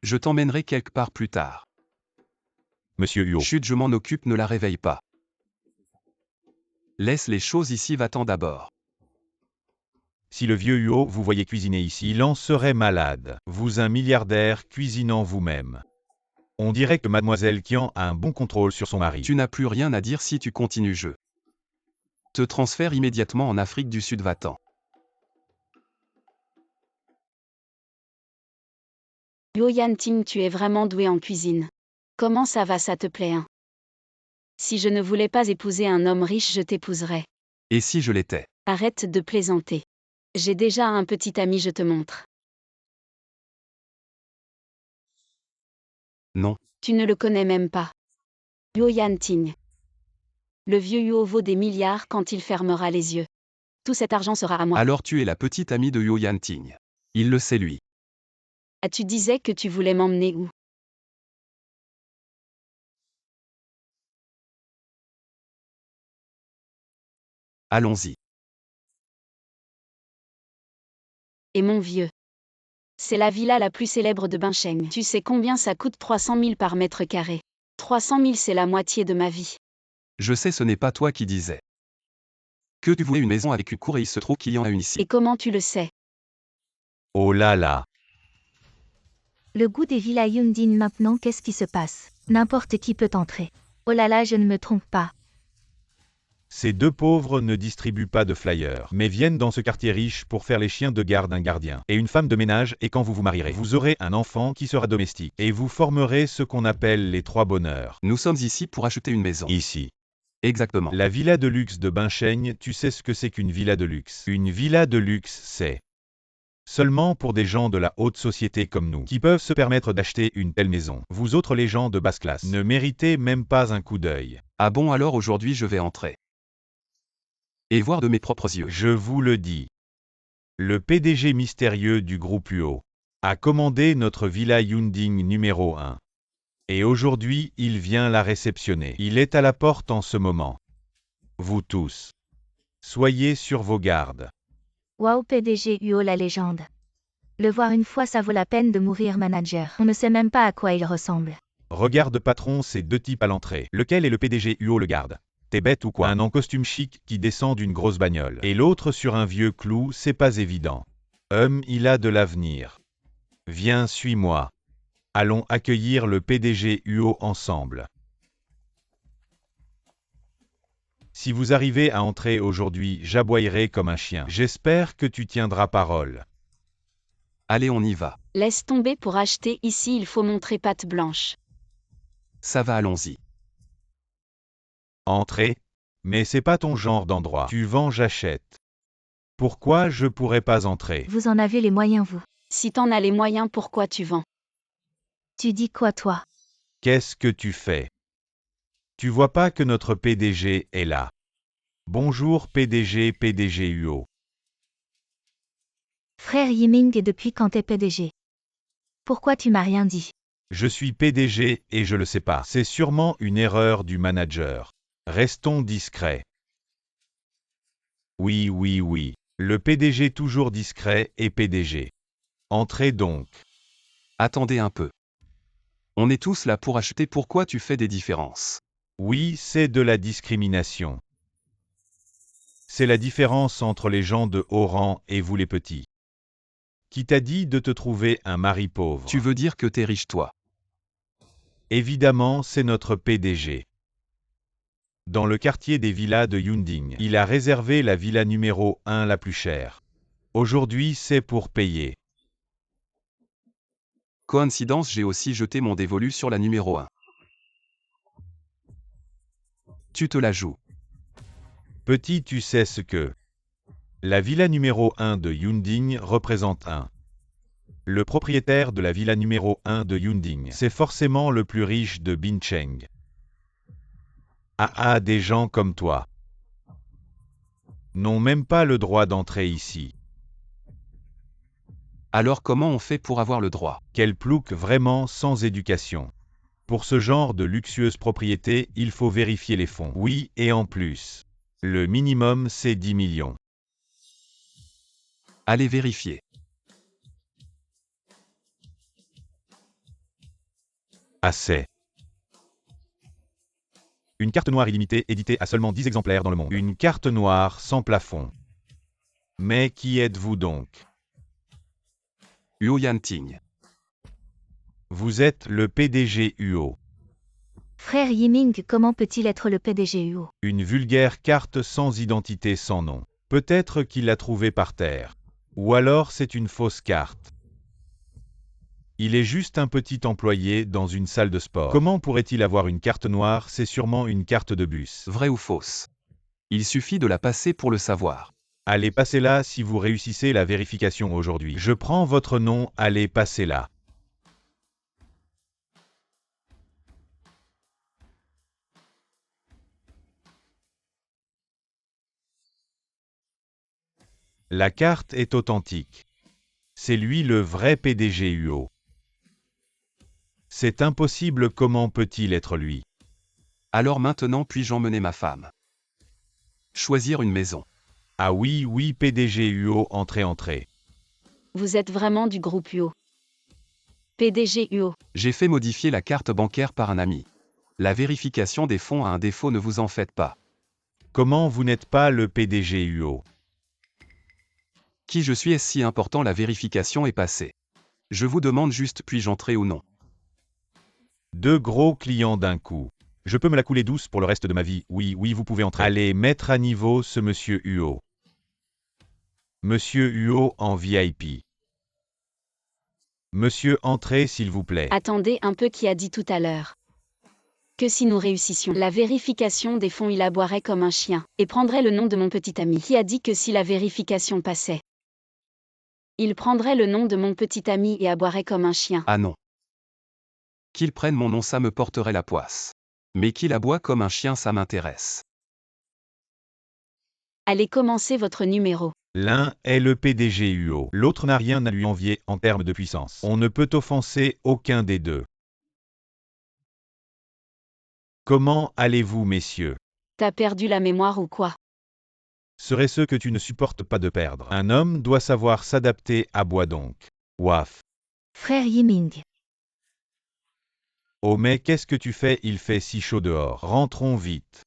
Je t'emmènerai quelque part plus tard. Monsieur Huot. Chut, je m'en occupe, ne la réveille pas. Laisse les choses ici, va-t'en d'abord. Si le vieux Huot vous voyait cuisiner ici, il en serait malade. Vous un milliardaire cuisinant vous-même. On dirait que mademoiselle Qian a un bon contrôle sur son mari. Tu n'as plus rien à dire si tu continues, je te transfère immédiatement en Afrique du Sud, va-t'en. Yo Yan Ting, tu es vraiment doué en cuisine. Comment ça va, ça te plaît, hein? Si je ne voulais pas épouser un homme riche, je t'épouserais. Et si je l'étais? Arrête de plaisanter. J'ai déjà un petit ami, je te montre. Non. Tu ne le connais même pas. Yo Yan Ting. Le vieux Yuo vaut des milliards quand il fermera les yeux. Tout cet argent sera à moi. Alors tu es la petite amie de Yo Yan Ting. Il le sait lui. Ah, tu disais que tu voulais m'emmener où? Allons-y. Et mon vieux. C'est la villa la plus célèbre de Bincheng. Tu sais combien ça coûte 300 000 par mètre carré. 300 000 c'est la moitié de ma vie. Je sais, ce n'est pas toi qui disais que tu voulais une maison avec une cour et il se trouve qu'il y en a une ici. Et comment tu le sais? Oh là là. Le goût des villas Yundin maintenant, qu'est-ce qui se passe? N'importe qui peut entrer. Oh là là, je ne me trompe pas. Ces deux pauvres ne distribuent pas de flyers, mais viennent dans ce quartier riche pour faire les chiens de garde d'un gardien et une femme de ménage, et quand vous vous marierez, vous aurez un enfant qui sera domestique, et vous formerez ce qu'on appelle les trois bonheurs. Nous sommes ici pour acheter une maison. Ici. Exactement. La villa de luxe de Bincheng, tu sais ce que c'est qu'une villa de luxe? Une villa de luxe, c'est seulement pour des gens de la haute société comme nous, qui peuvent se permettre d'acheter une telle maison. Vous autres, les gens de basse classe, ne méritez même pas un coup d'œil. Ah bon, alors aujourd'hui je vais entrer et voir de mes propres yeux. Je vous le dis. Le PDG mystérieux du groupe UO a commandé notre villa Yunding numéro 1. Et aujourd'hui, il vient la réceptionner. Il est à la porte en ce moment. Vous tous, soyez sur vos gardes. Waouh, PDG UO, la légende. Le voir une fois, ça vaut la peine de mourir manager. On ne sait même pas à quoi il ressemble. Regarde patron, ces deux types à l'entrée. Lequel est le PDG UO le garde? T'es bête ou quoi? Un en costume chic qui descend d'une grosse bagnole. Et l'autre sur un vieux clou, c'est pas évident. Il a de l'avenir. Viens, suis-moi. Allons accueillir le PDG UO ensemble. Si vous arrivez à entrer aujourd'hui, j'aboyerai comme un chien. J'espère que tu tiendras parole. Allez, on y va. Laisse tomber, pour acheter ici il faut montrer patte blanche. Ça va, allons-y. Entrer? Mais c'est pas ton genre d'endroit. Tu vends, j'achète. Pourquoi je pourrais pas entrer? Vous en avez les moyens, vous. Si t'en as les moyens, pourquoi tu vends? Tu dis quoi, toi? Qu'est-ce que tu fais? Tu vois pas que notre PDG est là? Bonjour PDG UO. Frère Yiming, et depuis quand t'es PDG? Pourquoi tu m'as rien dit? Je suis PDG et je le sais pas. C'est sûrement une erreur du manager. Restons discrets. Oui. Le PDG toujours discret et PDG. Entrez donc. Attendez un peu. On est tous là pour acheter, pourquoi tu fais des différences? Oui, c'est de la discrimination. C'est la différence entre les gens de haut rang et vous les petits. Qui t'a dit de te trouver un mari pauvre? Tu veux dire que t'es riche, toi? Évidemment, c'est notre PDG. Dans le quartier des villas de Yunding, il a réservé la villa numéro 1 la plus chère. Aujourd'hui, c'est pour payer. Coïncidence, j'ai aussi jeté mon dévolu sur la numéro 1. Tu te la joues. Petit, tu sais ce que la villa numéro 1 de Yunding représente un. Le propriétaire de la villa numéro 1 de Yunding, c'est forcément le plus riche de Bincheng. Des gens comme toi n'ont même pas le droit d'entrer ici. Alors comment on fait pour avoir le droit? Quel plouc vraiment sans éducation. Pour ce genre de luxueuse propriété, il faut vérifier les fonds. Oui, et en plus. Le minimum, c'est 10 millions. Allez vérifier. Assez. Une carte noire illimitée éditée à seulement 10 exemplaires dans le monde. Une carte noire sans plafond. Mais qui êtes-vous donc? Uo Yanting. Vous êtes le PDG UO. Frère Yiming, comment peut-il être le PDG UO? Une vulgaire carte sans identité, sans nom. Peut-être qu'il l'a trouvée par terre. Ou alors c'est une fausse carte. Il est juste un petit employé dans une salle de sport. Comment pourrait-il avoir une carte noire? C'est sûrement une carte de bus. Vrai ou fausse? Il suffit de la passer pour le savoir. Allez, passez-la si vous réussissez la vérification aujourd'hui. Je prends votre nom, allez, passez-la. La carte est authentique. C'est lui le vrai PDG UO. C'est impossible, comment peut-il être lui? Alors maintenant puis-je emmener ma femme? Choisir une maison. Ah oui, oui, PDG UO, entrez, entrez. Vous êtes vraiment du groupe UO. PDG UO. J'ai fait modifier la carte bancaire par un ami. La vérification des fonds a un défaut, ne vous en faites pas. Comment vous n'êtes pas le PDG UO? Qui je suis, est-ce si important? La vérification est passée. Je vous demande juste, puis-je entrer ou non? Deux gros clients d'un coup. Je peux me la couler douce pour le reste de ma vie. Oui, oui, vous pouvez entrer. Allez, mettre à niveau ce monsieur UO. Monsieur UO en VIP. Monsieur, entrez s'il vous plaît. Attendez un peu, qui a dit tout à l'heure que si nous réussissions la vérification des fonds, il aboierait comme un chien et prendrait le nom de mon petit ami. Qui a dit que si la vérification passait, il prendrait le nom de mon petit ami et aboierait comme un chien? Ah non. Qu'il prenne mon nom, ça me porterait la poisse. Mais qu'il aboie comme un chien, ça m'intéresse. Allez, commencez votre numéro. L'un est le PDG UO, l'autre n'a rien à lui envier en termes de puissance. On ne peut offenser aucun des deux. Comment allez-vous, messieurs? T'as perdu la mémoire ou quoi? Serait ce que tu ne supportes pas de perdre. Un homme doit savoir s'adapter, aboie donc. Waf. Frère Yiming. Oh mais qu'est-ce que tu fais? Il fait si chaud dehors. Rentrons vite.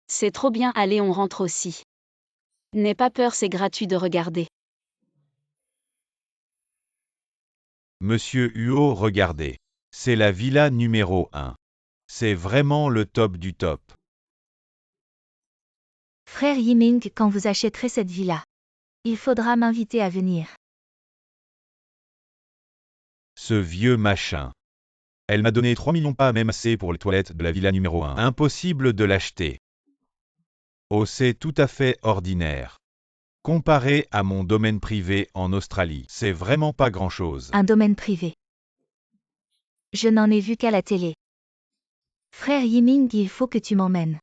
C'est trop bien, allez, on rentre aussi. N'aie pas peur, c'est gratuit de regarder. Monsieur UO, regardez. C'est la villa numéro 1. C'est vraiment le top du top. Frère Yiming, quand vous achèterez cette villa, il faudra m'inviter à venir. Ce vieux machin. Elle m'a donné 3 millions, pas même assez pour les toilettes de la villa numéro 1. Impossible de l'acheter. Oh, c'est tout à fait ordinaire. Comparé à mon domaine privé en Australie, c'est vraiment pas grand-chose. Un domaine privé. Je n'en ai vu qu'à la télé. Frère Yiming, il faut que tu m'emmènes.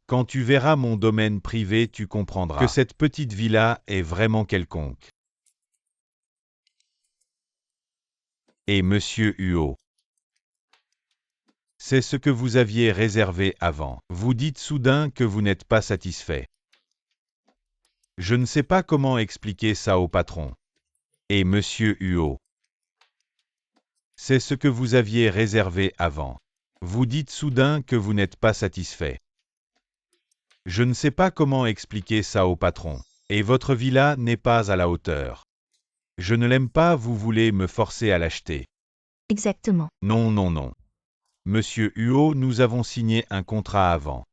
Quand tu verras mon domaine privé, tu comprendras que cette petite villa est vraiment quelconque. Et monsieur UO, c'est ce que vous aviez réservé avant. Vous dites soudain que vous n'êtes pas satisfait. Je ne sais pas comment expliquer ça au patron. Et monsieur UO, c'est ce que vous aviez réservé avant. Vous dites soudain que vous n'êtes pas satisfait. Je ne sais pas comment expliquer ça au patron. Et votre villa n'est pas à la hauteur. Je ne l'aime pas, vous voulez me forcer à l'acheter. Exactement. Non, non, non. Monsieur UO, nous avons signé un contrat avant.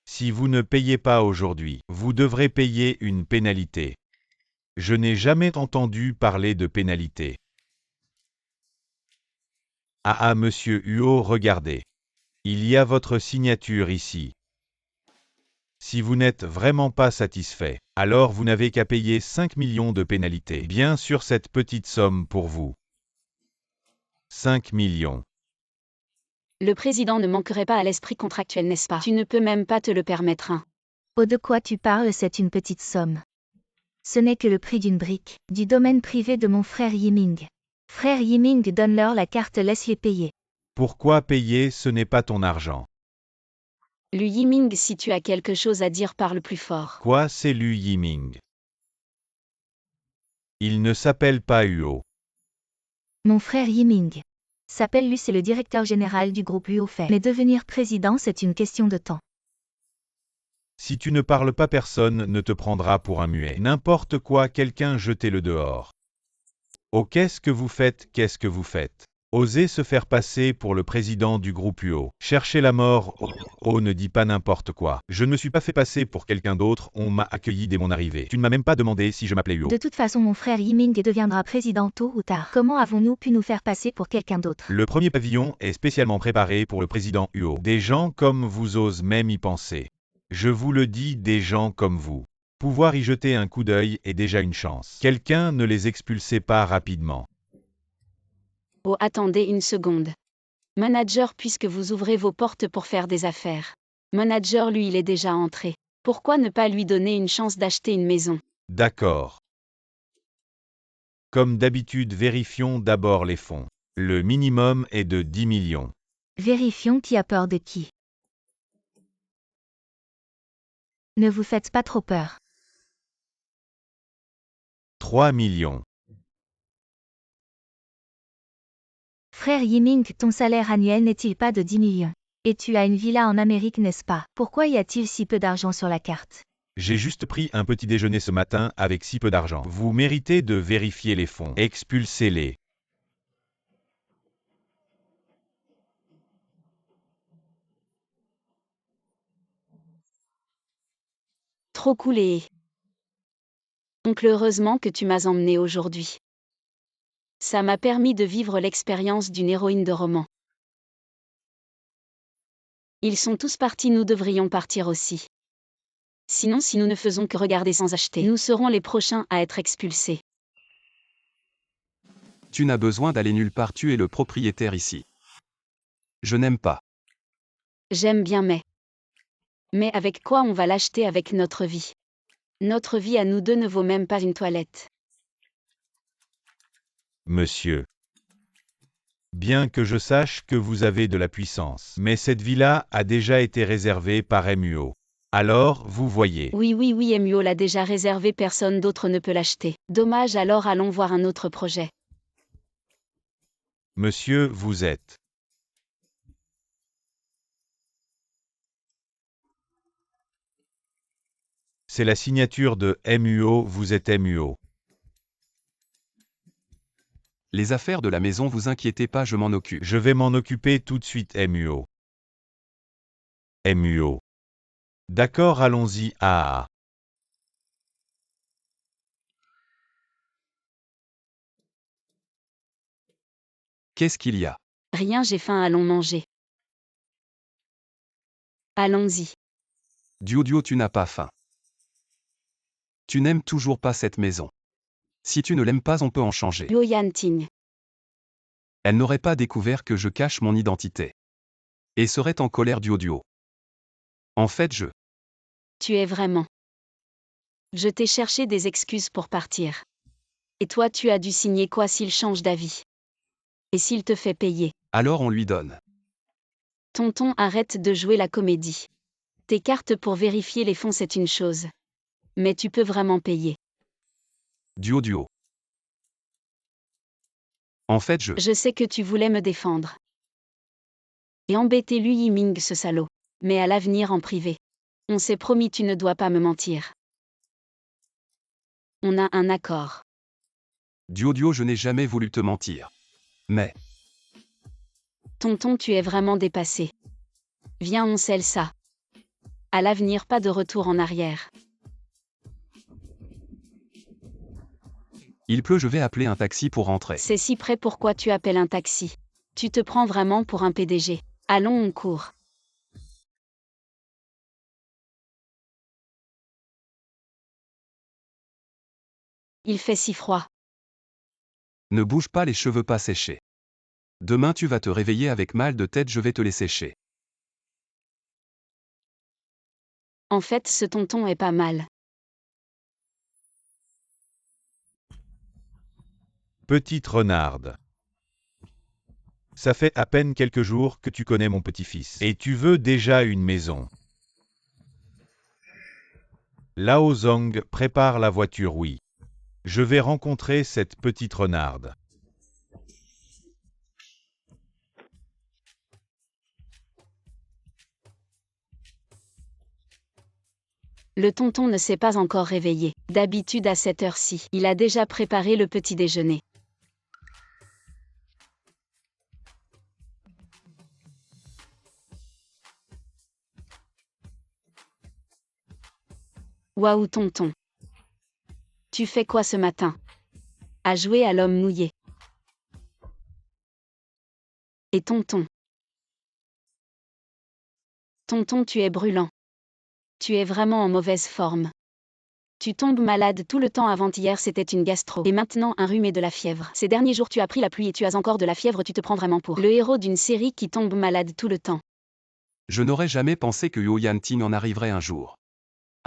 Si vous ne payez pas aujourd'hui, vous devrez payer une pénalité. Je n'ai jamais entendu parler de pénalité. Ah, monsieur UO, regardez. Il y a votre signature ici. Si vous n'êtes vraiment pas satisfait, alors vous n'avez qu'à payer 5 millions de pénalité. Bien sûr, cette petite somme pour vous. 5 millions. Le président ne manquerait pas à l'esprit contractuel, n'est-ce pas? Tu ne peux même pas te le permettre, hein. Oh, de quoi tu parles? C'est une petite somme. Ce n'est que le prix d'une brique, du domaine privé de mon frère Yiming. Frère Yiming, donne-leur la carte, laisse-les payer. Pourquoi payer? Ce n'est pas ton argent. Lu Yiming, si tu as quelque chose à dire, parle plus fort. Quoi, c'est Lu Yiming? Il ne s'appelle pas UO. Mon frère Yiming s'appelle Lu, c'est le directeur général du groupe UO fait. Mais devenir président, c'est une question de temps. Si tu ne parles pas, personne ne te prendra pour un muet. N'importe quoi, quelqu'un jetez-le dehors. Oh, qu'est-ce que vous faites? Qu'est-ce que vous faites? Osez se faire passer pour le président du groupe UO. Cherchez la mort. Oh, ne dis pas n'importe quoi. Je ne me suis pas fait passer pour quelqu'un d'autre, on m'a accueilli dès mon arrivée. Tu ne m'as même pas demandé si je m'appelais UO. De toute façon, mon frère Yiming deviendra président tôt ou tard. Comment avons-nous pu nous faire passer pour quelqu'un d'autre? Le premier pavillon est spécialement préparé pour le président UO. Des gens comme vous osent même y penser. Je vous le dis, des gens comme vous. Pouvoir y jeter un coup d'œil est déjà une chance. Quelqu'un ne les expulsait pas rapidement. Oh, attendez une seconde. Manager, puisque vous ouvrez vos portes pour faire des affaires. Manager, lui, il est déjà entré. Pourquoi ne pas lui donner une chance d'acheter une maison? D'accord. Comme d'habitude, vérifions d'abord les fonds. Le minimum est de 10 millions. Vérifions qui a peur de qui. Ne vous faites pas trop peur. 3 millions. Frère Yiming, ton salaire annuel n'est-il pas de 10 millions? Et tu as une villa en Amérique, n'est-ce pas? Pourquoi y a-t-il si peu d'argent sur la carte? J'ai juste pris un petit déjeuner ce matin avec si peu d'argent. Vous méritez de vérifier les fonds. Expulsez-les. Trop cool et... Oncle, heureusement que tu m'as emmené aujourd'hui. Ça m'a permis de vivre l'expérience d'une héroïne de roman. Ils sont tous partis, nous devrions partir aussi. Sinon, si nous ne faisons que regarder sans acheter, nous serons les prochains à être expulsés. Tu n'as besoin d'aller nulle part, tu es le propriétaire ici. Je n'aime pas. J'aime bien Mais avec quoi on va l'acheter avec notre vie? Notre vie à nous deux ne vaut même pas une toilette. Monsieur. Bien que je sache que vous avez de la puissance, mais cette villa a déjà été réservée par MUO. Alors, vous voyez. Oui, MUO l'a déjà réservé, personne d'autre ne peut l'acheter. Dommage, alors allons voir un autre projet. Monsieur, vous êtes. C'est la signature de MUO, vous êtes MUO. Les affaires de la maison, vous inquiétez pas, je m'en occupe. Je vais m'en occuper tout de suite, MUO. MUO. D'accord, allons-y. Ah. Qu'est-ce qu'il y a? Rien, j'ai faim, allons manger. Allons-y. Duo, tu n'as pas faim. Tu n'aimes toujours pas cette maison. Si tu ne l'aimes pas, on peut en changer. Yo Yan Ting. Elle n'aurait pas découvert que je cache mon identité. Et serait en colère Duo. En fait, Tu es vraiment. Je t'ai cherché des excuses pour partir. Et toi, tu as dû signer quoi s'il change d'avis? Et s'il te fait payer? Alors on lui donne. Tonton, arrête de jouer la comédie. Tes cartes pour vérifier les fonds, c'est une chose. Mais tu peux vraiment payer. Duo. En fait, Je sais que tu voulais me défendre. Et embêter lui Yiming, ce salaud. Mais à l'avenir en privé. On s'est promis, tu ne dois pas me mentir. On a un accord. Duo, je n'ai jamais voulu te mentir. Mais, Tonton, tu es vraiment dépassé. Viens, on scelle ça. À l'avenir, pas de retour en arrière. il pleut, je vais appeler un taxi pour rentrer. C'est si près, pourquoi tu appelles un taxi? Tu te prends vraiment pour un PDG. Allons, on court. Il fait si froid. Ne bouge pas, les cheveux pas séchés. Demain tu vas te réveiller avec mal de tête, je vais te les sécher. En fait, ce tonton est pas mal. Petite renarde. Ça fait à peine quelques jours que tu connais mon petit-fils. Et tu veux déjà une maison. Lao Zong prépare la voiture, oui. Je vais rencontrer cette petite renarde. Le tonton ne s'est pas encore réveillé. D'habitude à cette heure-ci, il a déjà préparé le petit déjeuner. Waouh tonton. Tu fais quoi ce matin? À jouer à l'homme mouillé. Et tonton. Tonton, tu es brûlant. Tu es vraiment en mauvaise forme. Tu tombes malade tout le temps, avant-hier c'était une gastro. Et maintenant un rhume et de la fièvre. Ces derniers jours tu as pris la pluie et tu as encore de la fièvre, tu te prends vraiment pour le héros d'une série qui tombe malade tout le temps. Je n'aurais jamais pensé que Yo Yan Ting en arriverait un jour.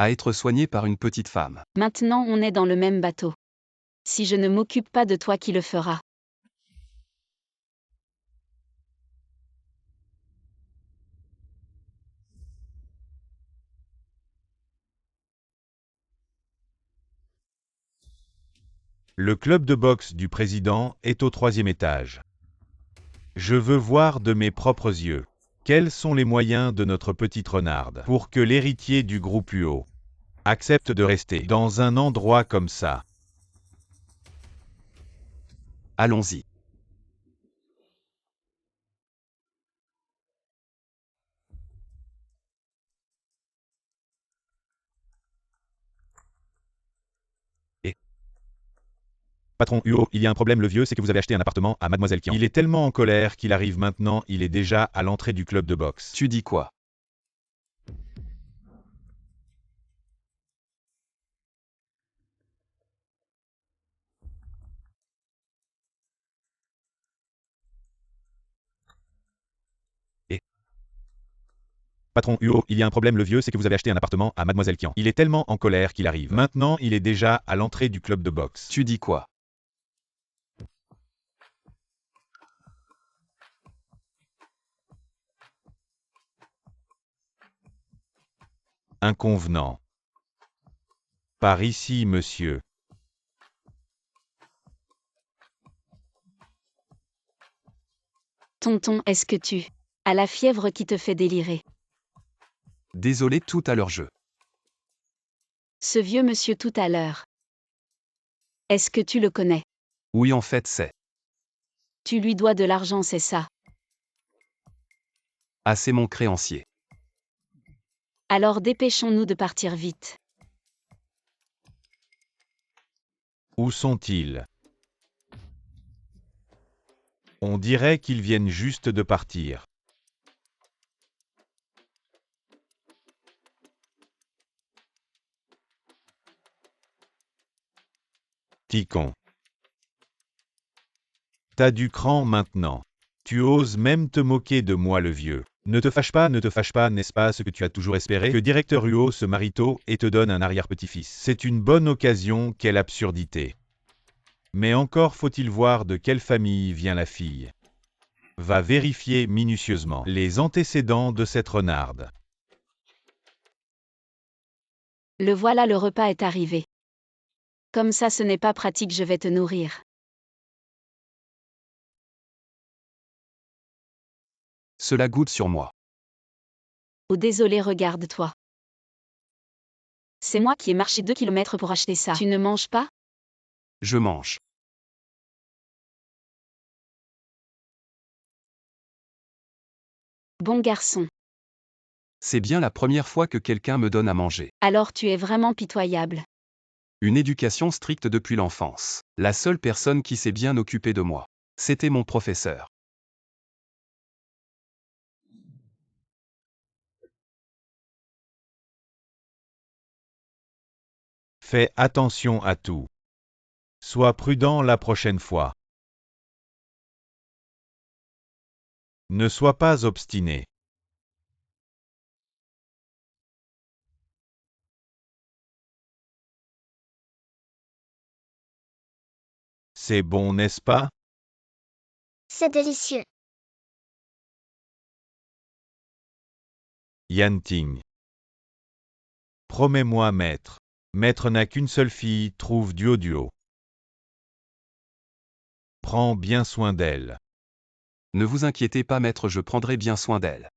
À être soigné par une petite femme. Maintenant on est dans le même bateau. Si je ne m'occupe pas de toi, qui le fera? Le club de boxe du président est au 3e étage. Je veux voir de mes propres yeux. Quels sont les moyens de notre petite renarde pour que l'héritier du groupe UO accepte de rester dans un endroit comme ça? Allons-y. Patron UO, il y a un problème, le vieux, c'est que vous avez acheté un appartement à Mademoiselle Kian. Il est tellement en colère qu'il arrive maintenant, il est déjà à l'entrée du club de boxe. Tu dis quoi? Patron UO, il y a un problème, le vieux, c'est que vous avez acheté un appartement à Mademoiselle Kian. Il est tellement en colère qu'il arrive maintenant, il est déjà à l'entrée du club de boxe. Tu dis quoi? Inconvenant. Par ici, monsieur. Tonton, est-ce que tu as la fièvre qui te fait délirer? Désolé, tout à leur jeu. Ce vieux monsieur tout à l'heure. Est-ce que tu le connais? Oui, en fait, c'est. Tu lui dois de l'argent, c'est ça? Ah, c'est mon créancier. Alors dépêchons-nous de partir vite. Où sont-ils? On dirait qu'ils viennent juste de partir. Ticon. T'as du cran maintenant. Tu oses même te moquer de moi, le vieux. Ne te fâche pas, n'est-ce pas ce que tu as toujours espéré? Que directeur UO se marie tôt et te donne un arrière-petit-fils. C'est une bonne occasion, quelle absurdité. Mais encore faut-il voir de quelle famille vient la fille. Va vérifier minutieusement les antécédents de cette renarde. Le voilà, le repas est arrivé. Comme ça, ce n'est pas pratique, je vais te nourrir. Cela goûte sur moi. Oh désolé, regarde-toi. C'est moi qui ai marché 2 kilomètres pour acheter ça. Tu ne manges pas? Je mange. Bon garçon. C'est bien la première fois que quelqu'un me donne à manger. Alors tu es vraiment pitoyable. Une éducation stricte depuis l'enfance. La seule personne qui s'est bien occupée de moi. C'était mon professeur. Fais attention à tout. Sois prudent la prochaine fois. Ne sois pas obstiné. C'est bon, n'est-ce pas? C'est délicieux. Yanting. Promets-moi, maître. Maître n'a qu'une seule fille, trouve Duo. Prends bien soin d'elle. Ne vous inquiétez pas, maître, je prendrai bien soin d'elle.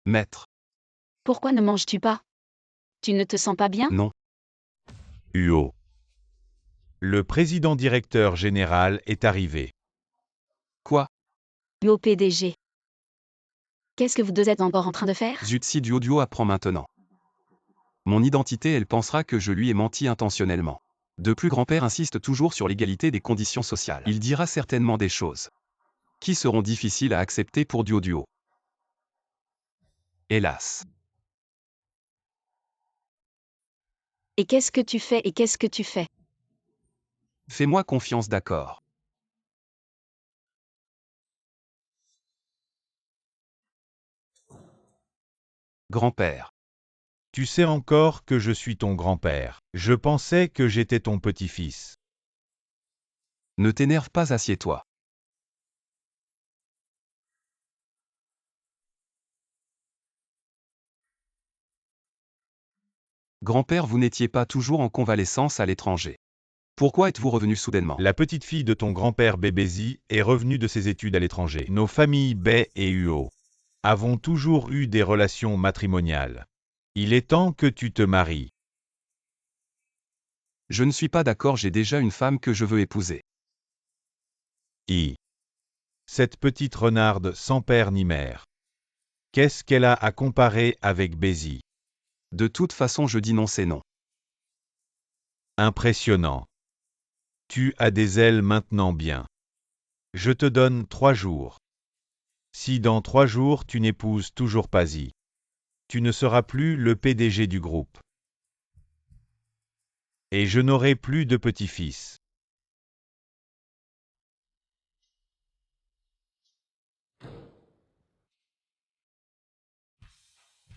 Maître. Pourquoi ne manges-tu pas? Tu ne te sens pas bien? Non. UO. Le président directeur général est arrivé. Quoi? Au PDG. Qu'est-ce que vous deux êtes encore en train de faire? Zut, si Duo apprend maintenant mon identité, elle pensera que je lui ai menti intentionnellement. De plus, grand-père insiste toujours sur l'égalité des conditions sociales. Il dira certainement des choses qui seront difficiles à accepter pour Duo. Hélas. Et qu'est-ce que tu fais? Fais-moi confiance, d'accord. Grand-père. Tu sais encore que je suis ton grand-père. Je pensais que j'étais ton petit-fils. Ne t'énerve pas, assieds-toi. Grand-père, vous n'étiez pas toujours en convalescence à l'étranger. Pourquoi êtes-vous revenu soudainement? La petite fille de ton grand-père Bébézi est revenue de ses études à l'étranger. Nos familles Bé et Uo avons toujours eu des relations matrimoniales. Il est temps que tu te maries. Je ne suis pas d'accord, j'ai déjà une femme que je veux épouser. Cette petite renarde sans père ni mère. Qu'est-ce qu'elle a à comparer avec Bézi? De toute façon, je dis non, c'est non. Impressionnant. Tu as des ailes maintenant bien. Je te donne 3 jours. Si dans 3 jours tu n'épouses toujours pas I, tu ne seras plus le PDG du groupe. Et je n'aurai plus de petit-fils.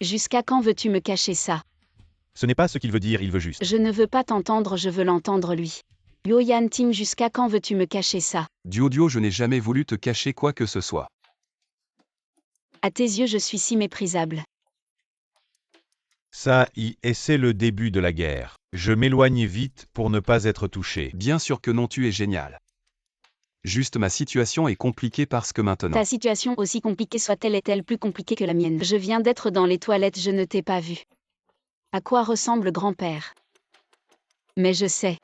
Jusqu'à quand veux-tu me cacher ça? Ce n'est pas ce qu'il veut dire, il veut juste. Je ne veux pas t'entendre, je veux l'entendre lui. Yoyan Tim, jusqu'à quand veux-tu me cacher ça? Duo, je n'ai jamais voulu te cacher quoi que ce soit. À tes yeux, je suis si méprisable. Ça y est, c'est le début de la guerre. Je m'éloigne vite pour ne pas être touché. Bien sûr que non, tu es génial. Juste ma situation est compliquée parce que maintenant... Ta situation, aussi compliquée soit-elle, est-elle plus compliquée que la mienne? Je viens d'être dans les toilettes, je ne t'ai pas vu. À quoi ressemble grand-père? Mais je sais.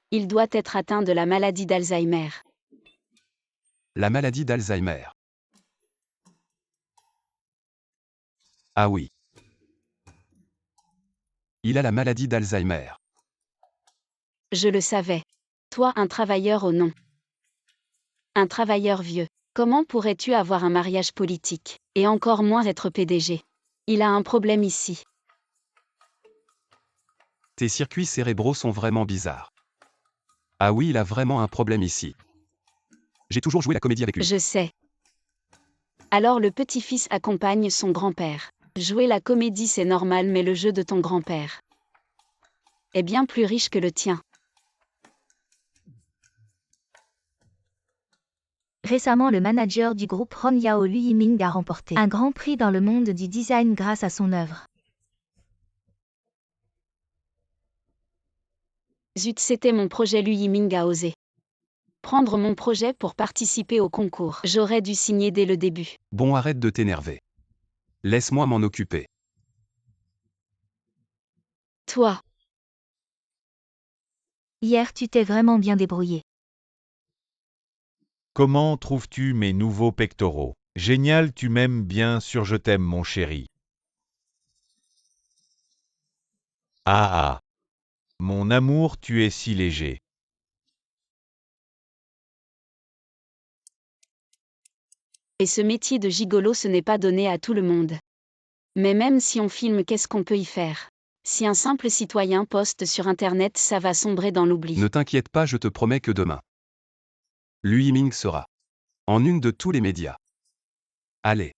Il doit être atteint de la maladie d'Alzheimer. La maladie d'Alzheimer. Ah oui. Il a la maladie d'Alzheimer. Je le savais. Toi, un travailleur au nom. Un travailleur vieux. Comment pourrais-tu avoir un mariage politique, et encore moins être PDG? Il a un problème ici. Tes circuits cérébraux sont vraiment bizarres. Ah oui, il a vraiment un problème ici. J'ai toujours joué la comédie avec lui. Je sais. Alors le petit-fils accompagne son grand-père. Jouer la comédie c'est normal, mais le jeu de ton grand-père est bien plus riche que le tien. Récemment, le manager du groupe Ron Yao Lui Yiming a remporté un grand prix dans le monde du design grâce à son œuvre. Zut, c'était mon projet. Lui Yiming a osé prendre mon projet pour participer au concours. J'aurais dû signer dès le début. Bon, arrête de t'énerver. Laisse-moi m'en occuper. Toi, Hier, tu t'es vraiment bien débrouillé. Comment trouves-tu mes nouveaux pectoraux? Génial, tu m'aimes bien sûr, je t'aime mon chéri. Ah ah. Mon amour, tu es si léger. et ce métier de gigolo, ce n'est pas donné à tout le monde. Mais même si on filme, qu'est-ce qu'on peut y faire? Si un simple citoyen poste sur Internet, ça va sombrer dans l'oubli. Ne t'inquiète pas, je te promets que demain, Lui Yiming sera en une de tous les médias. Allez.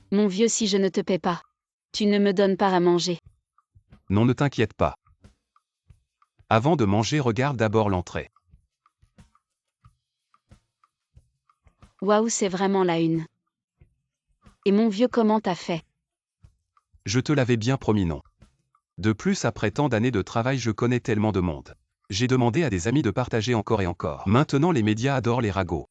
Mon vieux, si je ne te paie pas, tu ne me donnes pas à manger. Non, ne t'inquiète pas. Avant de manger, regarde d'abord l'entrée. Waouh, c'est vraiment la une. Et mon vieux, comment t'as fait? Je te l'avais bien promis, non. De plus, après tant d'années de travail, je connais tellement de monde. J'ai demandé à des amis de partager encore et encore. Maintenant, les médias adorent les ragots.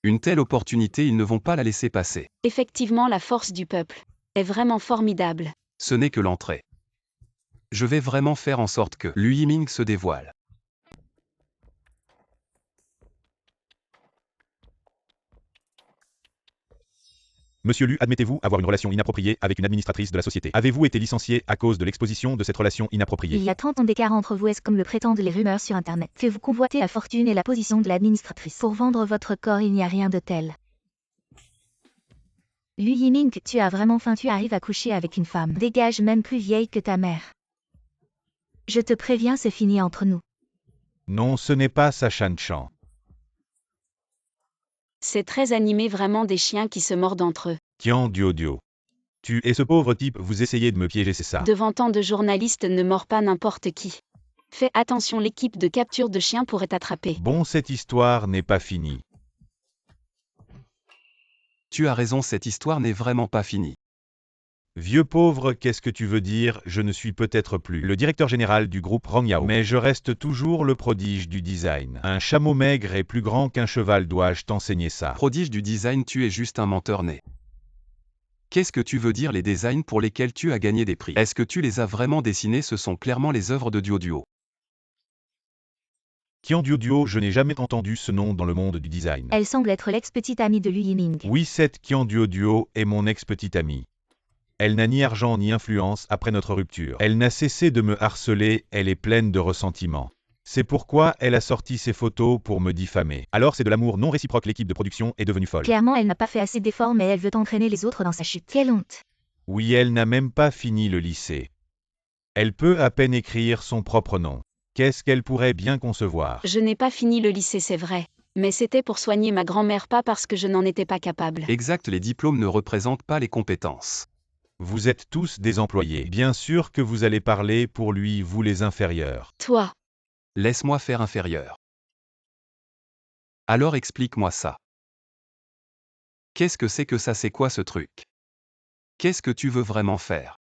Une telle opportunité, ils ne vont pas la laisser passer. Effectivement, la force du peuple est vraiment formidable. Ce n'est que l'entrée. Je vais vraiment faire en sorte que Lui Yiming se dévoile. Monsieur Lu, admettez-vous avoir une relation inappropriée avec une administratrice de la société? Avez-vous été licencié à cause de l'exposition de cette relation inappropriée? Il y a 30 ans d'écart entre vous, est-ce comme le prétendent les rumeurs sur Internet? Faites-vous convoiter la fortune et la position de l'administratrice? Pour vendre votre corps, il n'y a rien de tel. Lui Yiming, tu as vraiment faim, tu arrives à coucher avec une femme. Dégage, même plus vieille que ta mère. Je te préviens, c'est fini entre nous. Non, ce n'est pas ça, Shan Chan. C'est très animé, vraiment des chiens qui se mordent entre eux. Tiens, Dio. Tu et ce pauvre type, vous essayez de me piéger, c'est ça? Devant tant de journalistes, ne mord pas n'importe qui. Fais attention, l'équipe de capture de chiens pourrait t'attraper. Bon, cette histoire n'est pas finie. Tu as raison, cette histoire n'est vraiment pas finie. Vieux pauvre, qu'est-ce que tu veux dire? Je ne suis peut-être plus le directeur général du groupe Rongyao, mais je reste toujours le prodige du design. Un chameau maigre est plus grand qu'un cheval, dois-je t'enseigner ça? Prodige du design, tu es juste un menteur né. Qu'est-ce que tu veux dire les designs pour lesquels tu as gagné des prix? Est-ce que tu les as vraiment dessinés? Ce sont clairement les œuvres de Duo. Qian Duo, je n'ai jamais entendu ce nom dans le monde du design. Elle semble être l'ex-petite amie de Lu Yiming. Oui, cette Qian Duo est mon ex-petite amie. Elle n'a ni argent ni influence après notre rupture. Elle n'a cessé de me harceler, elle est pleine de ressentiment. C'est pourquoi elle a sorti ses photos pour me diffamer. Alors c'est de l'amour non réciproque, l'équipe de production est devenue folle. Clairement, elle n'a pas fait assez d'efforts, mais elle veut entraîner les autres dans sa chute. Quelle honte! Oui, elle n'a même pas fini le lycée. Elle peut à peine écrire son propre nom. Qu'est-ce qu'elle pourrait bien concevoir? Je n'ai pas fini le lycée, c'est vrai. Mais c'était pour soigner ma grand-mère, pas parce que je n'en étais pas capable. Exact, les diplômes ne représentent pas les compétences. Vous êtes tous des employés. Bien sûr que vous allez parler pour lui, vous les inférieurs. Toi, Laisse-moi faire inférieur. Alors explique-moi ça. Qu'est-ce que c'est que ça? C'est quoi ce truc? Qu'est-ce que tu veux vraiment faire?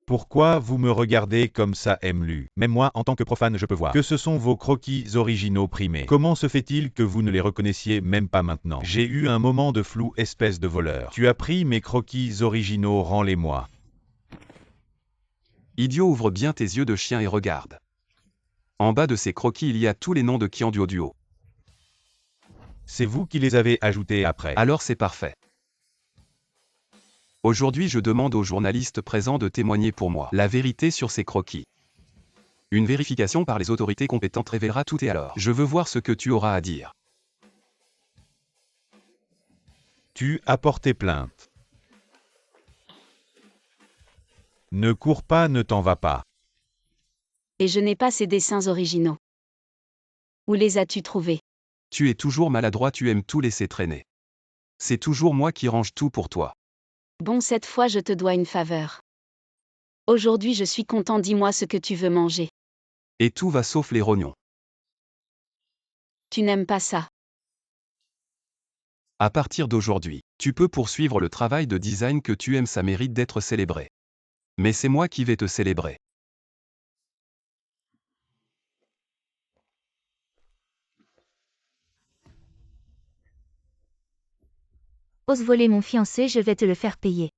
Pourquoi vous me regardez comme ça, Emlu? Même moi, en tant que profane, je peux voir que ce sont vos croquis originaux primés. Comment se fait-il que vous ne les reconnaissiez même pas maintenant? J'ai eu un moment de flou, espèce de voleur. Tu as pris mes croquis originaux, rends-les-moi. Idiot, ouvre bien tes yeux de chien et regarde. En bas de ces croquis, il y a tous les noms de Qian Duo. C'est vous qui les avez ajoutés après. Alors c'est parfait. Aujourd'hui, je demande aux journalistes présents de témoigner pour moi la vérité sur ces croquis. Une vérification par les autorités compétentes révélera tout et alors, je veux voir ce que tu auras à dire. Tu as porté plainte. Ne cours pas, ne t'en vas pas. et je n'ai pas ces dessins originaux. Où les as-tu trouvés? Tu es toujours maladroit, tu aimes tout laisser traîner. C'est toujours moi qui range tout pour toi. Bon, cette fois je te dois une faveur. Aujourd'hui je suis content, dis-moi ce que tu veux manger. Et tout va sauf les rognons. Tu n'aimes pas ça. À partir d'aujourd'hui, tu peux poursuivre le travail de design que tu aimes, ça mérite d'être célébré. Mais c'est moi qui vais te célébrer. Ose voler mon fiancé, je vais te le faire payer.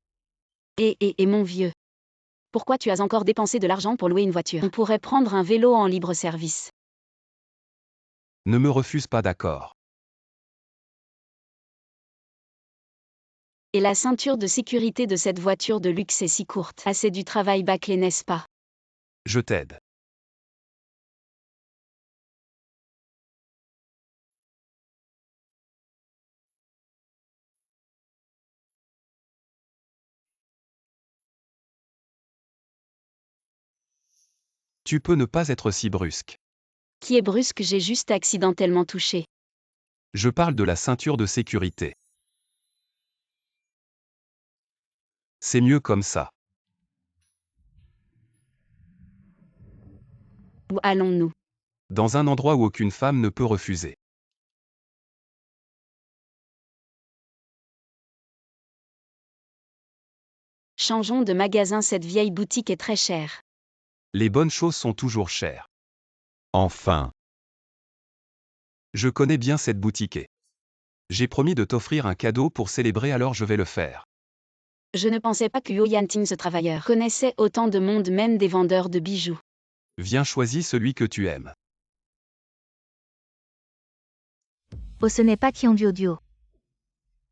Et mon vieux. Pourquoi tu as encore dépensé de l'argent pour louer une voiture? On pourrait prendre un vélo en libre service. Ne me refuse pas, d'accord. Et la ceinture de sécurité de cette voiture de luxe est si courte. Ah, c'est du travail bâclé, n'est-ce pas? Je t'aide. Tu peux ne pas être si brusque. Qui est brusque, j'ai juste accidentellement touché. Je parle de la ceinture de sécurité. C'est mieux comme ça. Où allons-nous? Dans un endroit où aucune femme ne peut refuser. Changeons de magasin, cette vieille boutique est très chère. Les bonnes choses sont toujours chères. Enfin. Je connais bien cette boutique. J'ai promis de t'offrir un cadeau pour célébrer, alors je vais le faire. Je ne pensais pas que Yu Yanting, ce travailleur, connaissait autant de monde, même des vendeurs de bijoux. Viens, choisis celui que tu aimes. Oh, ce n'est pas Qian Duo.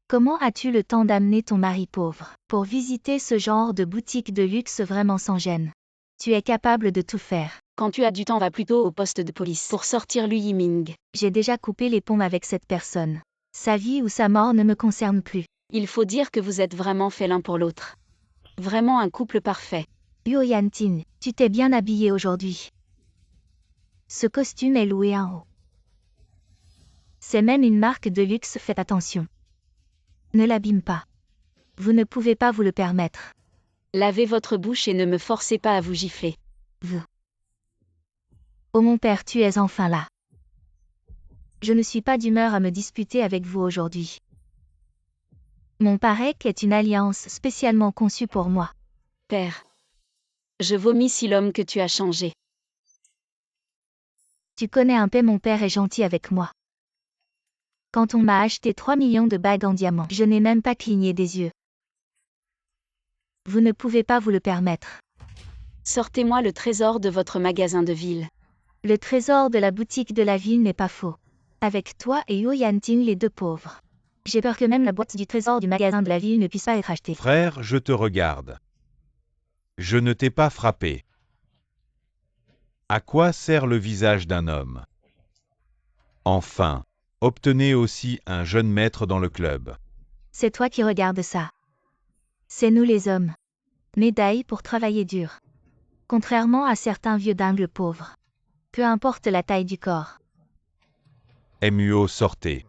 Comment as-tu le temps d'amener ton mari pauvre pour visiter ce genre de boutique de luxe vraiment sans gêne? Tu es capable de tout faire. Quand tu as du temps, va plutôt au poste de police pour sortir Lu Yiming. J'ai déjà coupé les ponts avec cette personne. Sa vie ou sa mort ne me concerne plus. Il faut dire que vous êtes vraiment faits l'un pour l'autre. Vraiment un couple parfait. Luo Yanting, tu t'es bien habillé aujourd'hui. Ce costume est loué en haut. C'est même une marque de luxe, faites attention. Ne l'abîme pas. Vous ne pouvez pas vous le permettre. Lavez votre bouche et ne me forcez pas à vous gifler. Vous. Oh mon père, tu es enfin là. Je ne suis pas d'humeur à me disputer avec vous aujourd'hui. Mon parec est une alliance spécialement conçue pour moi. Père. Je vomis si l'homme que tu as changé. Tu connais un peu, mon père est gentil avec moi. Quand on m'a acheté 3 millions de bagues en diamant, je n'ai même pas cligné des yeux. Vous ne pouvez pas vous le permettre. Sortez-moi le trésor de votre magasin de ville. Le trésor de la boutique de la ville n'est pas faux. Avec toi et Yu Yanting, les deux pauvres. J'ai peur que même la boîte du trésor du magasin de la ville ne puisse pas être achetée. Frère, je te regarde. Je ne t'ai pas frappé. À quoi sert le visage d'un homme? Enfin, obtenez aussi un jeune maître dans le club. C'est toi qui regardes ça. C'est nous les hommes. Médaille pour travailler dur. Contrairement à certains vieux dingles pauvres. Peu importe la taille du corps. MUO sortez.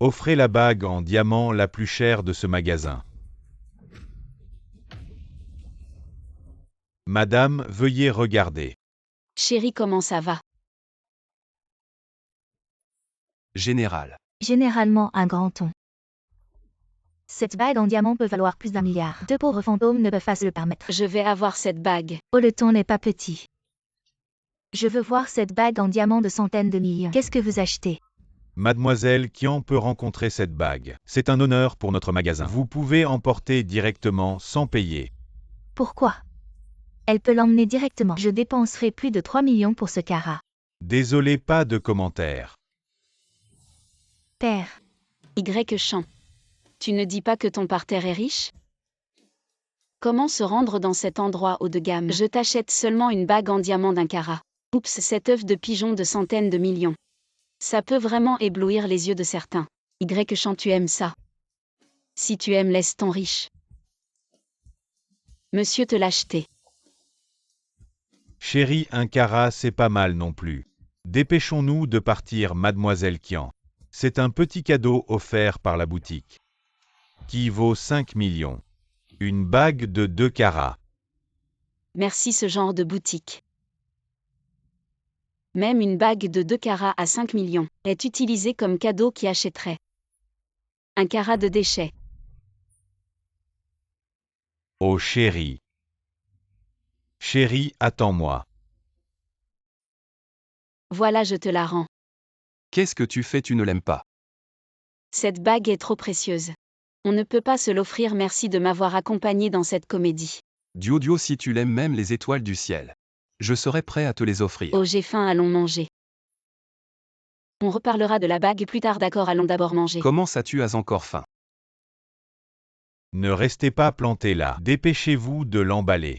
Offrez la bague en diamant la plus chère de ce magasin. Madame, veuillez regarder. Chérie, comment ça va? Général. Généralement un grand ton. Cette bague en diamant peut valoir plus d'1 milliard. Deux pauvres fantômes ne peuvent pas se le permettre. Je vais avoir cette bague. Oh, le ton n'est pas petit. Je veux voir cette bague en diamant de centaines de millions. Qu'est-ce que vous achetez? Mademoiselle Qian peut rencontrer cette bague. C'est un honneur pour notre magasin. Vous pouvez emporter directement sans payer. Pourquoi? Elle peut l'emmener directement. Je dépenserai plus de 3 millions pour ce carat. Désolé, pas de commentaires. Père. Y Champ. Tu ne dis pas que ton parterre est riche? Comment se rendre dans cet endroit haut de gamme? Je t'achète seulement une bague en diamant d'1 carat. Oups, cet œuf de pigeon de centaines de millions. Ça peut vraiment éblouir les yeux de certains. Y Champ, tu aimes ça? Si tu aimes, laisse ton riche monsieur te l'acheter. Chérie, 1 carat, c'est pas mal non plus. Dépêchons-nous de partir, Mademoiselle Qian. C'est un petit cadeau offert par la boutique. Qui vaut 5 millions. Une bague de 2 carats. Merci, ce genre de boutique. Même une bague de 2 carats à 5 millions est utilisée comme cadeau qui achèterait 1 carat de déchets. Oh chérie. Chérie, attends-moi. Voilà, je te la rends. Qu'est-ce que tu fais? Tu ne l'aimes pas. Cette bague est trop précieuse. On ne peut pas se l'offrir. Merci de m'avoir accompagné dans cette comédie. Dio, si tu l'aimes, même les étoiles du ciel. Je serai prêt à te les offrir. Oh, j'ai faim, allons manger. On reparlera de la bague plus tard, d'accord, allons d'abord manger. Comment ça, tu as encore faim? Ne restez pas planté là. Dépêchez-vous de l'emballer.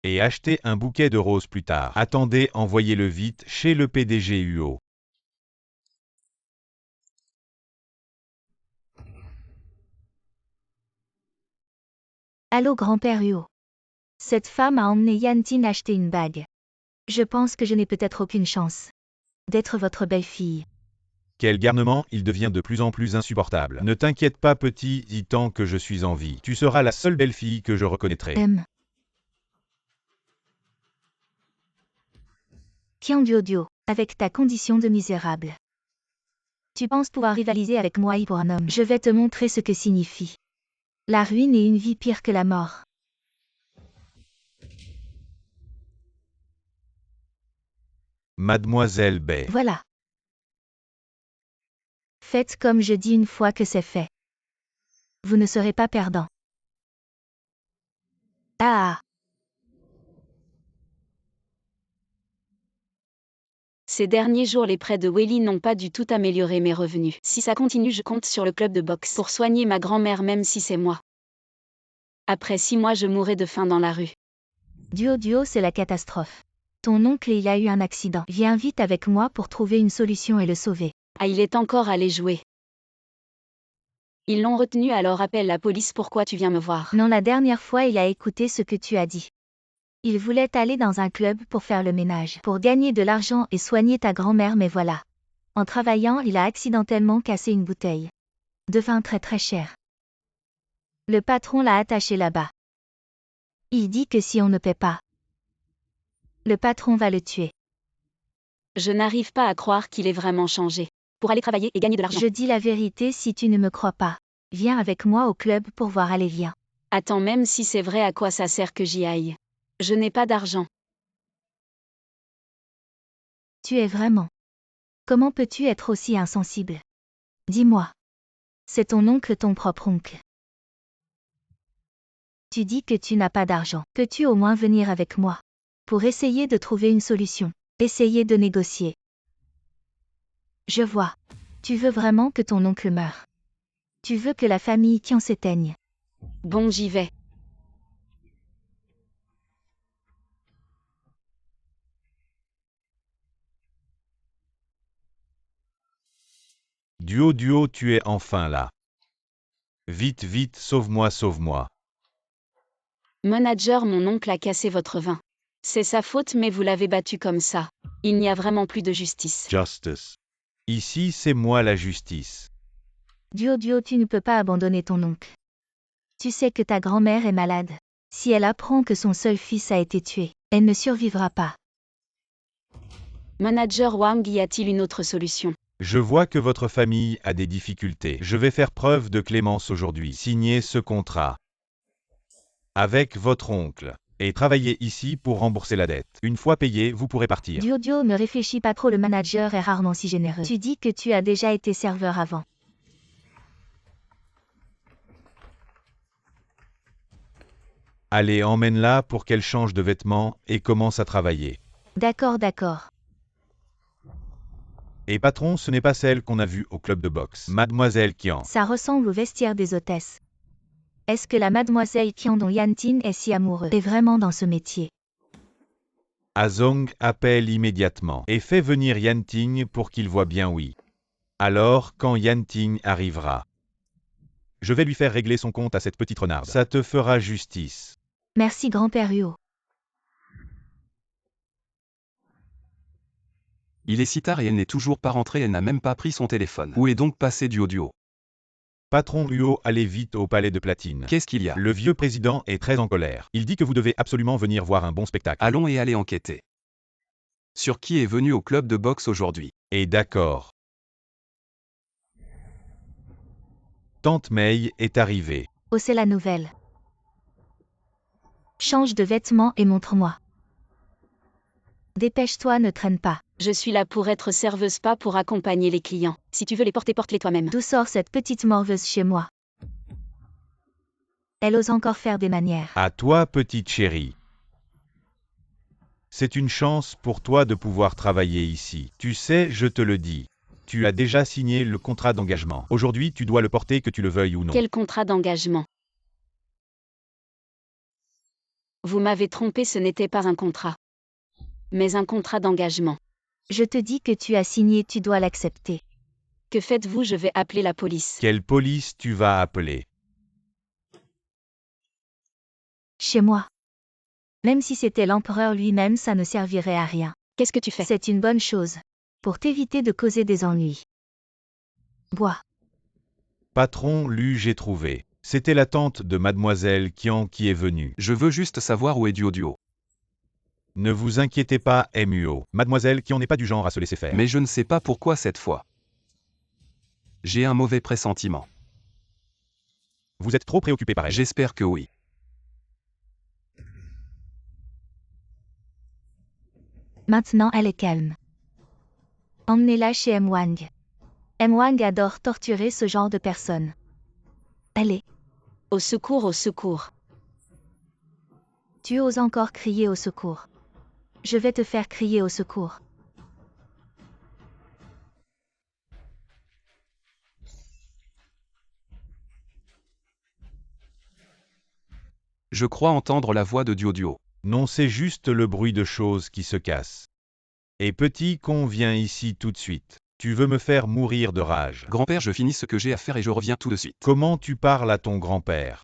Et achetez un bouquet de roses plus tard. Attendez, envoyez-le vite chez le PDG UO. Allô, grand-père Huo. Cette femme a emmené Yantin acheter une bague. Je pense que je n'ai peut-être aucune chance d'être votre belle-fille. Quel garnement, il devient de plus en plus insupportable. Ne t'inquiète pas petit, dit tant que je suis en vie. Tu seras la seule belle-fille que je reconnaîtrai. Qian Duo, avec ta condition de misérable. Tu penses pouvoir rivaliser avec moi pour un homme? Je vais te montrer ce que signifie la ruine et une vie pire que la mort. Mademoiselle Bay. Voilà. Faites comme je dis une fois que c'est fait. Vous ne serez pas perdant. Ah. Ces derniers jours, les prêts de Welly n'ont pas du tout amélioré mes revenus. Si ça continue, je compte sur le club de boxe pour soigner ma grand-mère, même si c'est moi. Après 6 mois, je mourrai de faim dans la rue. Duo, c'est la catastrophe. Ton oncle, il a eu un accident. Viens vite avec moi pour trouver une solution et le sauver. Ah, il est encore allé jouer. Ils l'ont retenu, alors appelle la police. Pourquoi tu viens me voir? Non, la dernière fois, il a écouté ce que tu as dit. Il voulait aller dans un club pour faire le ménage, pour gagner de l'argent et soigner ta grand-mère, mais voilà. En travaillant, il a accidentellement cassé une bouteille de vin très très cher. Le patron l'a attaché là-bas. Il dit que si on ne paie pas, le patron va le tuer. Je n'arrive pas à croire qu'il ait vraiment changé. Pour aller travailler et gagner de l'argent. Je dis la vérité si tu ne me crois pas. Viens avec moi au club pour voir Alévia. Attends, même si c'est vrai, à quoi ça sert que j'y aille? Je n'ai pas d'argent. Tu es vraiment. Comment peux-tu être aussi insensible? Dis-moi. C'est ton oncle, ton propre oncle. Tu dis que tu n'as pas d'argent. Peux-tu au moins venir avec moi? Pour essayer de trouver une solution. Essayer de négocier. Je vois. Tu veux vraiment que ton oncle meure. Tu veux que la famille Kian s'éteigne. Bon, j'y vais. Duo, tu es enfin là. Vite, vite, sauve-moi, sauve-moi. Manager, mon oncle a cassé votre vin. C'est sa faute, mais vous l'avez battu comme ça. Il n'y a vraiment plus de justice. Justice. Ici, c'est moi la justice. Duo, tu ne peux pas abandonner ton oncle. Tu sais que ta grand-mère est malade. Si elle apprend que son seul fils a été tué, elle ne survivra pas. Manager Wang, y a-t-il une autre solution? Je vois que votre famille a des difficultés. Je vais faire preuve de clémence aujourd'hui. Signez ce contrat avec votre oncle et travaillez ici pour rembourser la dette. Une fois payé, vous pourrez partir. Duo, ne réfléchis pas trop, le manager est rarement si généreux. Tu dis que tu as déjà été serveur avant. Allez, emmène-la pour qu'elle change de vêtements et commence à travailler. D'accord. Et patron, ce n'est pas celle qu'on a vue au club de boxe. Mademoiselle Kian. Ça ressemble au vestiaire des hôtesses. Est-ce que la mademoiselle Kian dont Yantin est si amoureux est vraiment dans ce métier? Azong appelle immédiatement et fait venir Yanting pour qu'il voit bien oui. Alors, quand Yanting arrivera, je vais lui faire régler son compte à cette petite renarde. Ça te fera justice. Merci grand-père Huo. Il est si tard et elle n'est toujours pas rentrée, elle n'a même pas pris son téléphone. Où est donc passé Duo? Patron Huo, allez vite au palais de Platine. Qu'est-ce qu'il y a? Le vieux président est très en colère. Il dit que vous devez absolument venir voir un bon spectacle. Allons et allez enquêter. Sur qui est venu au club de boxe aujourd'hui? Et d'accord. Tante May est arrivée. Oh, c'est la nouvelle. Change de vêtements et montre-moi. Dépêche-toi, ne traîne pas. Je suis là pour être serveuse, pas pour accompagner les clients. Si tu veux les porter, porte-les toi-même. D'où sort cette petite morveuse chez moi? Elle ose encore faire des manières. À toi, petite chérie. C'est une chance pour toi de pouvoir travailler ici. Tu sais, je te le dis. Tu as déjà signé le contrat d'engagement. Aujourd'hui, tu dois le porter que tu le veuilles ou non. Quel contrat d'engagement? Vous m'avez trompé, ce n'était pas un contrat. Mais un contrat d'engagement. Je te dis que tu as signé, tu dois l'accepter. Que faites-vous? Je vais appeler la police. Quelle police tu vas appeler? Chez moi. Même si c'était l'empereur lui-même, ça ne servirait à rien. Qu'est-ce que tu fais? C'est une bonne chose. Pour t'éviter de causer des ennuis. Bois. Patron, j'ai trouvé. C'était la tante de Mademoiselle Kian qui est venue. Je veux juste savoir où est Duo. Ne vous inquiétez pas, MUO. Mademoiselle Kian n'est pas du genre à se laisser faire. Mais je ne sais pas pourquoi cette fois. J'ai un mauvais pressentiment. Vous êtes trop préoccupé par elle. J'espère que oui. Maintenant elle est calme. Emmenez-la chez M. Wang. M. Wang adore torturer ce genre de personnes. Allez. Au secours, au secours. Tu oses encore crier au secours. Je vais te faire crier au secours. Je crois entendre la voix de Duo. Non, c'est juste le bruit de choses qui se cassent. Et petit con, viens ici tout de suite. Tu veux me faire mourir de rage. Grand-père, je finis ce que j'ai à faire et je reviens tout de suite. Comment tu parles à ton grand-père?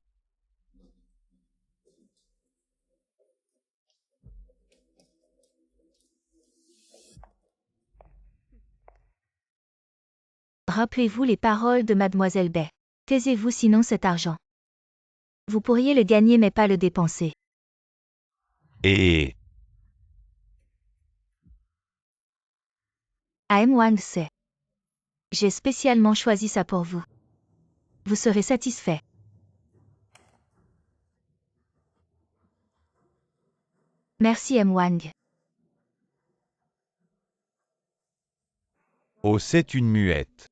Rappelez-vous les paroles de Mademoiselle Bay. Taisez-vous sinon cet argent. Vous pourriez le gagner mais pas le dépenser. Et AM Wang c'est. J'ai spécialement choisi ça pour vous. Vous serez satisfait. Merci M. Wang. Oh, c'est une muette.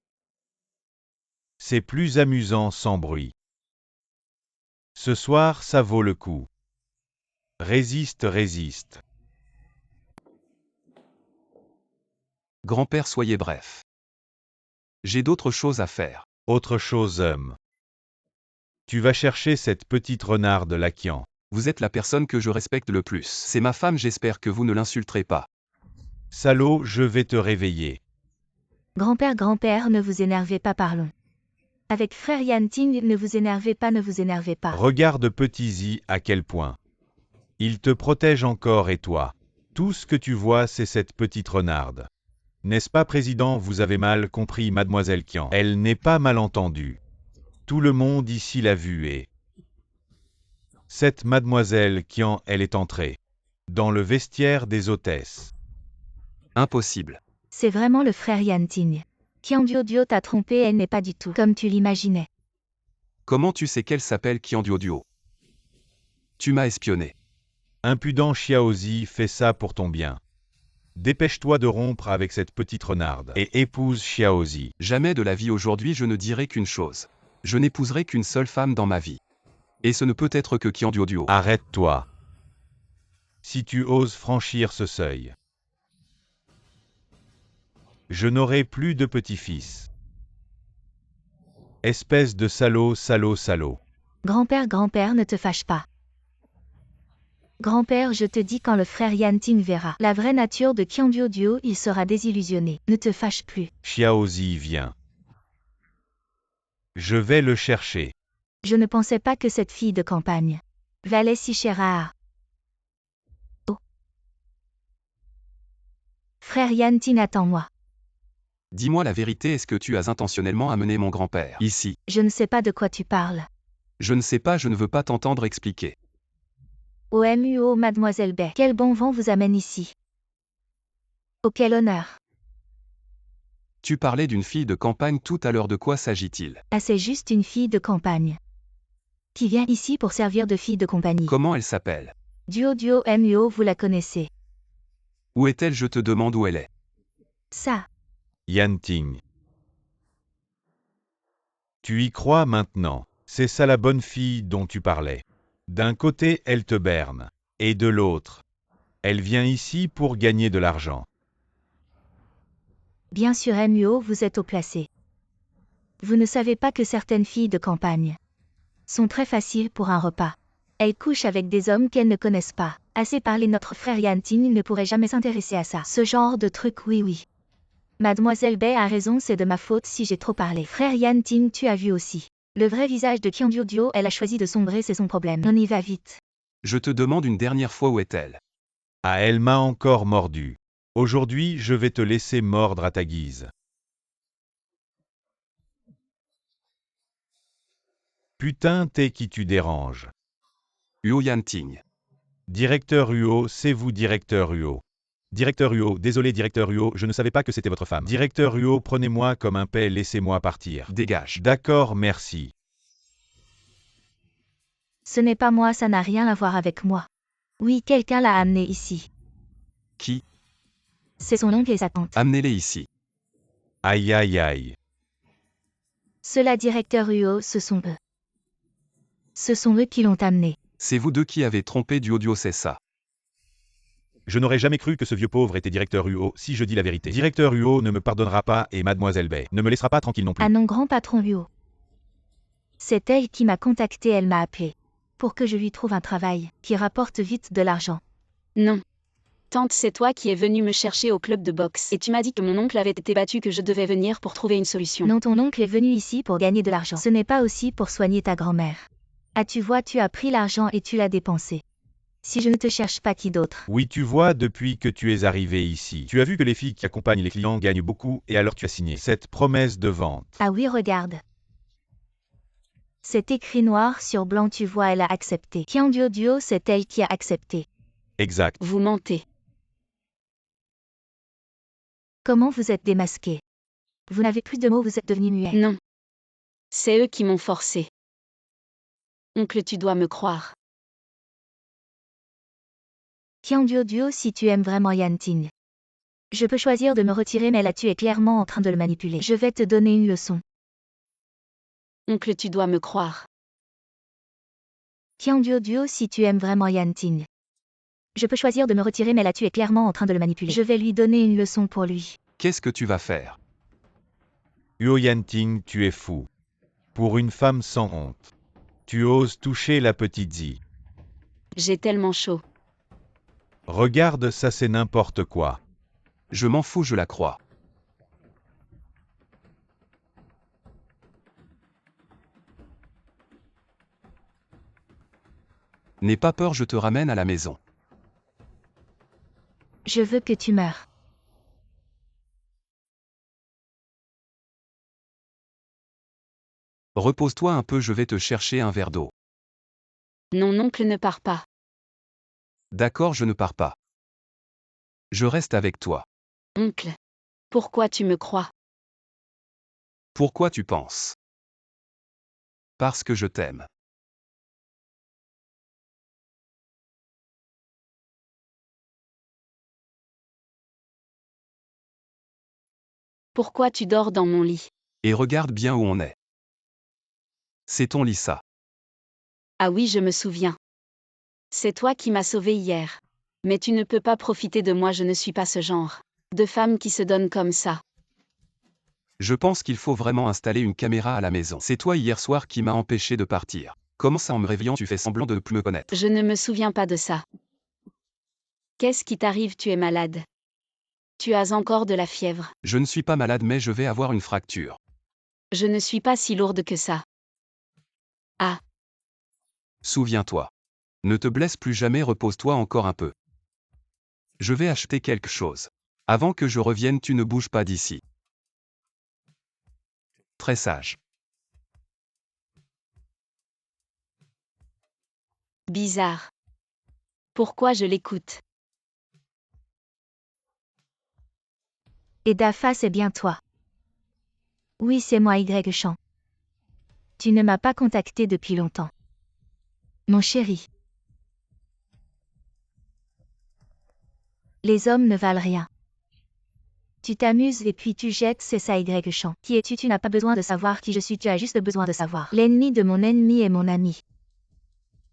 C'est plus amusant sans bruit. Ce soir, ça vaut le coup. Résiste, résiste. Grand-père, soyez bref. J'ai d'autres choses à faire. Autre chose, Tu vas chercher cette petite renarde Lakian. Vous êtes la personne que je respecte le plus. C'est ma femme, j'espère que vous ne l'insulterez pas. Salaud, je vais te réveiller. Grand-père, ne vous énervez pas, parlons. Avec frère Yanting, ne vous énervez pas. Regarde petit Zi à quel point. Il te protège encore et toi. Tout ce que tu vois, c'est cette petite renarde. N'est-ce pas, président? Vous avez mal compris, mademoiselle Kian. Elle n'est pas mal entendue. Tout le monde ici l'a vue et... Cette mademoiselle Kian, elle est entrée. Dans le vestiaire des hôtesses. Impossible. C'est vraiment le frère Yanting. Qian Duo t'a trompé, elle n'est pas du tout comme tu l'imaginais. Comment tu sais qu'elle s'appelle Qian Duo? Tu m'as espionné. Impudent Xiaozi, fais ça pour ton bien. Dépêche-toi de rompre avec cette petite renarde et épouse Xiaozi. Jamais de la vie aujourd'hui je ne dirai qu'une chose. Je n'épouserai qu'une seule femme dans ma vie. Et ce ne peut être que Qian Duo. Arrête-toi. Si tu oses franchir ce seuil. Je n'aurai plus de petit-fils. Espèce de salaud, salaud, salaud. Grand-père, ne te fâche pas. Grand-père, je te dis quand le frère Yanting verra la vraie nature de Qian Duo, il sera désillusionné. Ne te fâche plus. Xiaozi vient. Je vais le chercher. Je ne pensais pas que cette fille de campagne valait si cher à... Oh. Frère Yanting, attends-moi. Dis-moi la vérité, est-ce que tu as intentionnellement amené mon grand-père ici? Je ne sais pas de quoi tu parles. Je ne sais pas, je ne veux pas t'entendre expliquer. OMUO, mademoiselle Bay, quel bon vent vous amène ici. Oh, quel honneur. Tu parlais d'une fille de campagne tout à l'heure, de quoi s'agit-il? Ah, c'est juste une fille de campagne qui vient ici pour servir de fille de compagnie. Comment elle s'appelle? Duo MUO, vous la connaissez. Où est-elle? Je te demande où elle est. Ça. Yanting. Tu y crois maintenant? C'est ça la bonne fille dont tu parlais. D'un côté, elle te berne. Et de l'autre, elle vient ici pour gagner de l'argent. Bien sûr, MUO, vous êtes au placé. Vous ne savez pas que certaines filles de campagne sont très faciles pour un repas. Elles couchent avec des hommes qu'elles ne connaissent pas. Assez parlé, notre frère Yanting ne pourrait jamais s'intéresser à ça. Ce genre de truc, oui. Mademoiselle Bay a raison, c'est de ma faute si j'ai trop parlé. Frère Yanting, tu as vu aussi le vrai visage de Qian Duo, elle a choisi de sombrer, c'est son problème. On y va vite. Je te demande une dernière fois, où est-elle? Ah, elle m'a encore mordu. Aujourd'hui, je vais te laisser mordre à ta guise. Putain, t'es qui tu déranges. Huo Yanting. Directeur Huo, c'est vous, directeur Huo. Directeur Huo, désolé directeur Huo, je ne savais pas que c'était votre femme. Directeur Huo, prenez-moi comme un paix, laissez-moi partir. Dégage. D'accord, merci. Ce n'est pas moi, ça n'a rien à voir avec moi. Oui, quelqu'un l'a amené ici. Qui? C'est son oncle et sa tante. Amenez-les ici. Aïe aïe aïe. Cela, directeur Huo, ce sont eux. Ce sont eux qui l'ont amené. C'est vous deux qui avez trompé Duo, c'est ça. Je n'aurais jamais cru que ce vieux pauvre était directeur Huo, si je dis la vérité. Directeur Huo ne me pardonnera pas et mademoiselle Bay ne me laissera pas tranquille non plus. Ah non, grand patron Huo. C'est elle qui m'a contacté, elle m'a appelé. Pour que je lui trouve un travail qui rapporte vite de l'argent. Non. Tante, c'est toi qui es venue me chercher au club de boxe. Et tu m'as dit que mon oncle avait été battu, que je devais venir pour trouver une solution. Non, ton oncle est venu ici pour gagner de l'argent. Ce n'est pas aussi pour soigner ta grand-mère. Ah, tu vois, tu as pris l'argent et tu l'as dépensé. Si je ne te cherche pas, qui d'autre? Oui, tu vois, depuis que tu es arrivé ici, tu as vu que les filles qui accompagnent les clients gagnent beaucoup et alors tu as signé cette promesse de vente. Ah oui, regarde. C'est écrit noir sur blanc, tu vois, elle a accepté. Qian Duo, c'est elle qui a accepté. Exact. Vous mentez. Comment vous êtes démasqué? Vous n'avez plus de mots, vous êtes devenu muet. Non. C'est eux qui m'ont forcé. Oncle, tu dois me croire. Duo, si tu aimes vraiment Yanting. Je peux choisir de me retirer, mais là tu es clairement en train de le manipuler. Je vais te donner une leçon. Oncle, tu dois me croire. Duo, si tu aimes vraiment Yanting. Je peux choisir de me retirer, mais là tu es clairement en train de le manipuler. Je vais lui donner une leçon pour lui. Qu'est-ce que tu vas faire? Huo Yanting, tu es fou. Pour une femme sans honte. Tu oses toucher la petite Zi. J'ai tellement chaud. Regarde, ça c'est n'importe quoi. Je m'en fous, je la crois. N'aie pas peur, je te ramène à la maison. Je veux que tu meures. Repose-toi un peu, je vais te chercher un verre d'eau. Non, oncle, ne pars pas. D'accord, je ne pars pas. Je reste avec toi. Oncle. Pourquoi tu me crois? Pourquoi tu penses? Parce que je t'aime. Pourquoi tu dors dans mon lit? Et regarde bien où on est. C'est ton lit ça. Ah oui, je me souviens. C'est toi qui m'as sauvé hier. Mais tu ne peux pas profiter de moi, je ne suis pas ce genre de femme qui se donne comme ça. Je pense qu'il faut vraiment installer une caméra à la maison. C'est toi hier soir qui m'as empêché de partir. Comment ça en me réveillant tu fais semblant de ne plus me connaître? Je ne me souviens pas de ça. Qu'est-ce qui t'arrive? Tu es malade. Tu as encore de la fièvre. Je ne suis pas malade mais je vais avoir une fracture. Je ne suis pas si lourde que ça. Ah. Souviens-toi. Ne te blesse plus jamais, repose-toi encore un peu. Je vais acheter quelque chose. Avant que je revienne, tu ne bouges pas d'ici. Très sage. Bizarre. Pourquoi je l'écoute? Et Dafa, c'est bien toi. Oui, c'est moi Chant. Tu ne m'as pas contacté depuis longtemps. Mon chéri. Les hommes ne valent rien. Tu t'amuses et puis tu jettes, c'est ça Chant. Qui es-tu? Tu n'as pas besoin de savoir qui je suis, tu as juste besoin de savoir. L'ennemi de mon ennemi est mon ami.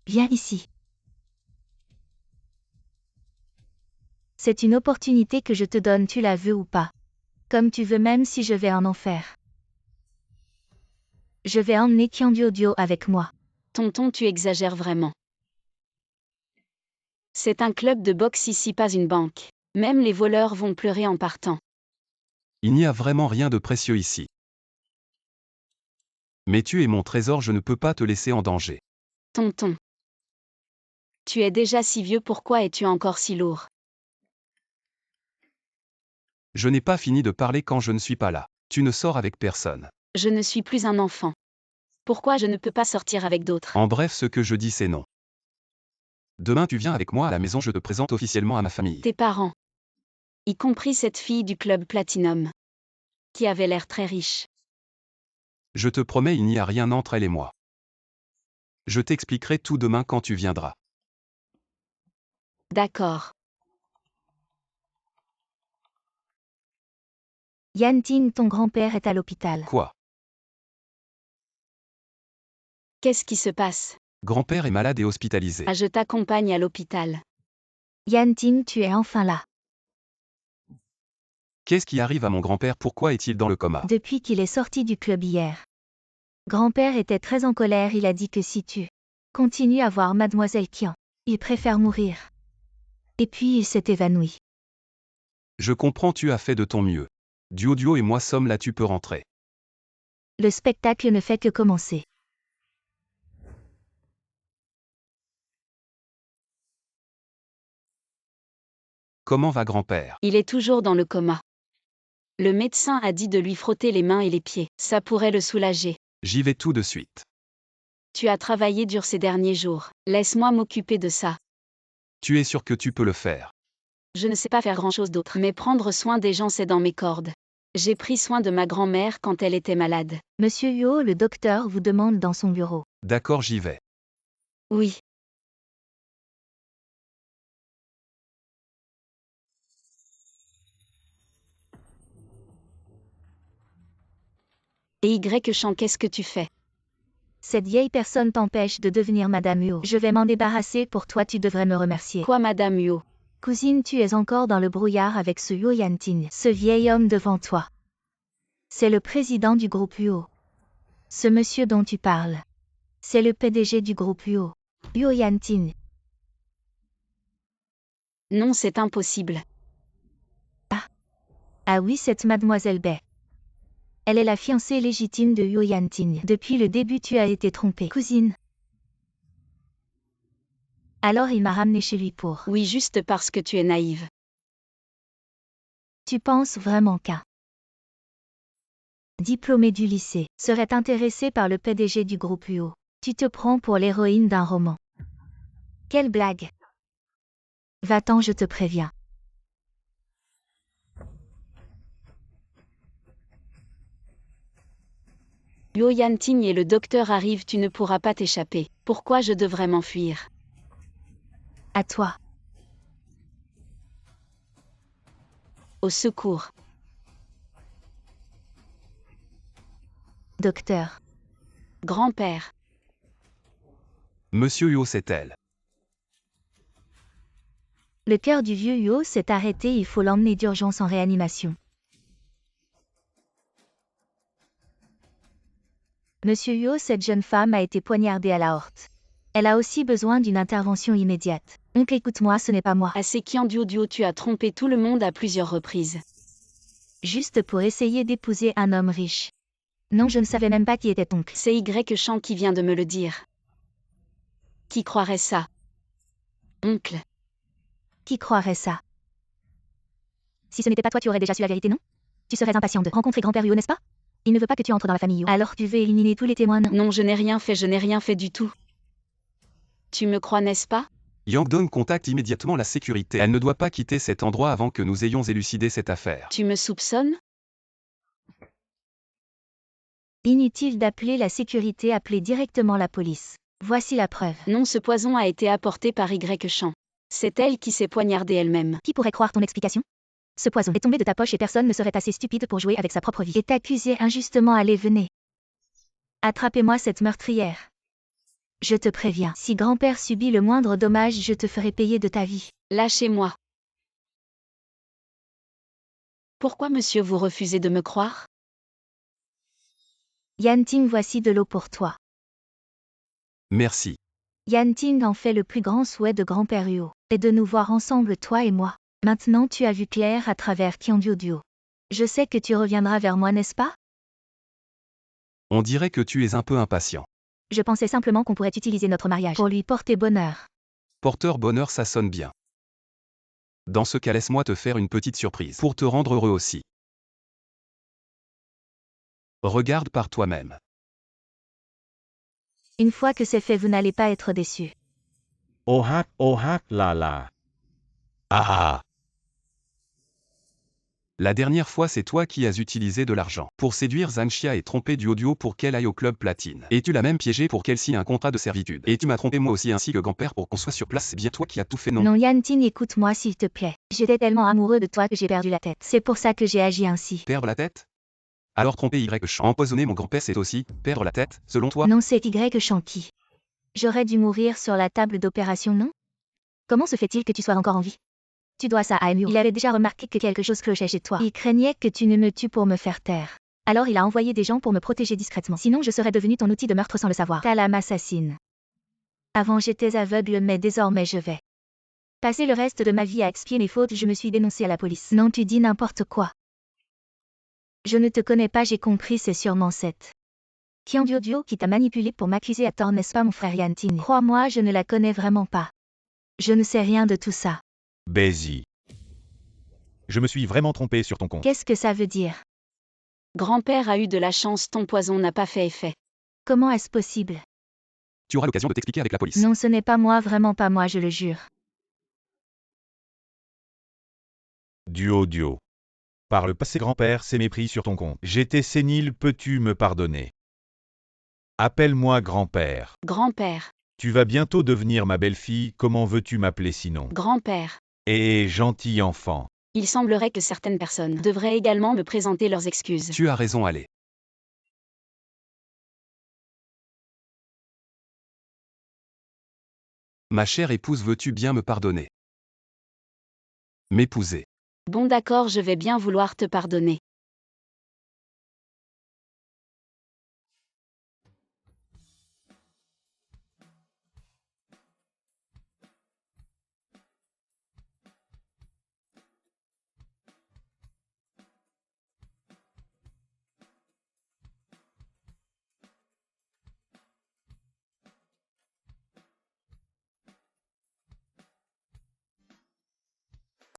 Viens ici. C'est une opportunité que je te donne, tu la veux ou pas? Comme tu veux, même si je vais en enfer. Je vais emmener Duo avec moi. Tonton, tu exagères vraiment. C'est un club de boxe ici, pas une banque. Même les voleurs vont pleurer en partant. Il n'y a vraiment rien de précieux ici. Mais tu es mon trésor, je ne peux pas te laisser en danger. Tonton. Tu es déjà si vieux, pourquoi es-tu encore si lourd? Je n'ai pas fini de parler quand je ne suis pas là. Tu ne sors avec personne. Je ne suis plus un enfant. Pourquoi je ne peux pas sortir avec d'autres? En bref, ce que je dis c'est non. Demain tu viens avec moi à la maison, je te présente officiellement à ma famille. Tes parents. Y compris cette fille du club Platinum. Qui avait l'air très riche. Je te promets, il n'y a rien entre elle et moi. Je t'expliquerai tout demain quand tu viendras. D'accord. Yanting, ton grand-père est à l'hôpital. Quoi? Qu'est-ce qui se passe? Grand-père est malade et hospitalisé. Ah, je t'accompagne à l'hôpital. Yanting, tu es enfin là. Qu'est-ce qui arrive à mon grand-père? Pourquoi est-il dans le coma? Depuis qu'il est sorti du club hier. Grand-père était très en colère, il a dit que si tu continues à voir Mademoiselle Qian, il préfère mourir. Et puis il s'est évanoui. Je comprends, tu as fait de ton mieux. Duo et moi sommes là, tu peux rentrer. Le spectacle ne fait que commencer. Comment va grand-père? Il est toujours dans le coma. Le médecin a dit de lui frotter les mains et les pieds, ça pourrait le soulager. J'y vais tout de suite. Tu as travaillé dur ces derniers jours, laisse-moi m'occuper de ça. Tu es sûr que tu peux le faire? Je ne sais pas faire grand-chose d'autre, mais prendre soin des gens c'est dans mes cordes. J'ai pris soin de ma grand-mère quand elle était malade. Monsieur Yuo, le docteur vous demande dans son bureau. D'accord, j'y vais. Oui. Et Y-Champ, qu'est-ce que tu fais? Cette vieille personne t'empêche de devenir Madame Yuo. Je vais m'en débarrasser pour toi, tu devrais me remercier. Quoi, Madame Yuo? Cousine, tu es encore dans le brouillard avec ce Yuo Yanting, ce vieil homme devant toi. C'est le président du groupe Yuo. Ce monsieur dont tu parles. C'est le PDG du groupe Yuo. Yuo Yanting. Non, c'est impossible. Ah oui, cette mademoiselle Bai. Elle est la fiancée légitime de Yuo Yanting. Depuis le début, tu as été trompée. Cousine. Alors il m'a ramené chez lui pour. Oui, juste parce que tu es naïve. Tu penses vraiment qu'un diplômé du lycée serait intéressé par le PDG du groupe Yuo? Tu te prends pour l'héroïne d'un roman. Quelle blague! Va-t'en, je te préviens. Yuo Yanting et le docteur arrivent, tu ne pourras pas t'échapper. Pourquoi je devrais m'enfuir? À toi. Au secours. Docteur. Grand-père. Monsieur Yuo, c'est elle. Le cœur du vieux Yuo s'est arrêté, il faut l'emmener d'urgence en réanimation. Monsieur Yuo, cette jeune femme a été poignardée à la horte. Elle a aussi besoin d'une intervention immédiate. Oncle, écoute-moi, ce n'est pas moi. Assez Qiandio, tu as trompé tout le monde à plusieurs reprises. Juste pour essayer d'épouser un homme riche. Non, je ne savais même pas qui était oncle. C'est Y-Champ qui vient de me le dire. Qui croirait ça? Oncle. Qui croirait ça? Si ce n'était pas toi, tu aurais déjà su la vérité, non? Tu serais impatient de rencontrer grand-père Yuo, n'est-ce pas? Il ne veut pas que tu entres dans la famille Yuo. Alors tu veux éliminer tous les témoins, non? Non, je n'ai rien fait du tout. Tu me crois, n'est-ce pas? Yang-dong contacte immédiatement la sécurité. Elle ne doit pas quitter cet endroit avant que nous ayons élucidé cette affaire. Tu me soupçonnes? Inutile d'appeler la sécurité, appelez directement la police. Voici la preuve. Non, ce poison a été apporté par Y-Champ. C'est elle qui s'est poignardée elle-même. Qui pourrait croire ton explication? Ce poison est tombé de ta poche et personne ne serait assez stupide pour jouer avec sa propre vie. Et t'accuser injustement, allez, venez. Attrapez-moi cette meurtrière. Je te préviens, si grand-père subit le moindre dommage, je te ferai payer de ta vie. Lâchez-moi. Pourquoi, monsieur, vous refusez de me croire? Yanting, voici de l'eau pour toi. Merci. Yanting en fait le plus grand souhait de grand-père Yuo, et de nous voir ensemble, toi et moi. Maintenant tu as vu clair à travers Qiandio. Je sais que tu reviendras vers moi, n'est-ce pas? On dirait que tu es un peu impatient. Je pensais simplement qu'on pourrait utiliser notre mariage pour lui porter bonheur. Porteur bonheur, ça sonne bien. Dans ce cas, laisse-moi te faire une petite surprise pour te rendre heureux aussi. Regarde par toi-même. Une fois que c'est fait, vous n'allez pas être déçus. Oh hack la la. Ah. La dernière fois, c'est toi qui as utilisé de l'argent pour séduire Zanxia et tromper Duo pour qu'elle aille au club platine. Et tu l'as même piégé pour qu'elle signe un contrat de servitude. Et tu m'as trompé moi aussi ainsi que grand-père pour qu'on soit sur place. C'est bien toi qui as tout fait, non? Non, Yanting, écoute-moi s'il te plaît. J'étais tellement amoureux de toi que j'ai perdu la tête. C'est pour ça que j'ai agi ainsi. Perdre la tête? Alors tromper Y-Champ, empoisonner mon grand-père, c'est aussi perdre la tête, selon toi? Non, c'est Y-Champ qui. J'aurais dû mourir sur la table d'opération, non? Comment se fait-il que tu sois encore en vie? Tu dois ça à Emu. Il avait déjà remarqué que quelque chose clochait chez toi. Il craignait que tu ne me tues pour me faire taire. Alors il a envoyé des gens pour me protéger discrètement. Sinon je serais devenu ton outil de meurtre sans le savoir. Ta lame assassine. Avant j'étais aveugle, mais désormais je vais passer le reste de ma vie à expier mes fautes. Je me suis dénoncé à la police. Non, tu dis n'importe quoi. Je ne te connais pas, j'ai compris, c'est sûrement cette Qiandio qui t'a manipulé pour m'accuser à tort, n'est-ce pas mon frère Yanting? Crois-moi, je ne la connais vraiment pas. Je ne sais rien de tout ça. Baisy. Je me suis vraiment trompé sur ton compte. Qu'est-ce que ça veut dire? Grand-père a eu de la chance, ton poison n'a pas fait effet. Comment est-ce possible? Tu auras l'occasion de t'expliquer avec la police. Non, ce n'est pas moi, vraiment pas moi, je le jure. Duo. Par le passé, grand-père s'est mépris sur ton compte. J'étais sénile, peux-tu me pardonner? Appelle-moi grand-père. Grand-père, Tu vas bientôt devenir ma belle-fille, comment veux-tu m'appeler sinon? grand-père. Eh, gentil enfant. Il semblerait que certaines personnes devraient également me présenter leurs excuses. Tu as raison, allez. Ma chère épouse, veux-tu bien me pardonner? M'épouser. Bon d'accord, je vais bien vouloir te pardonner.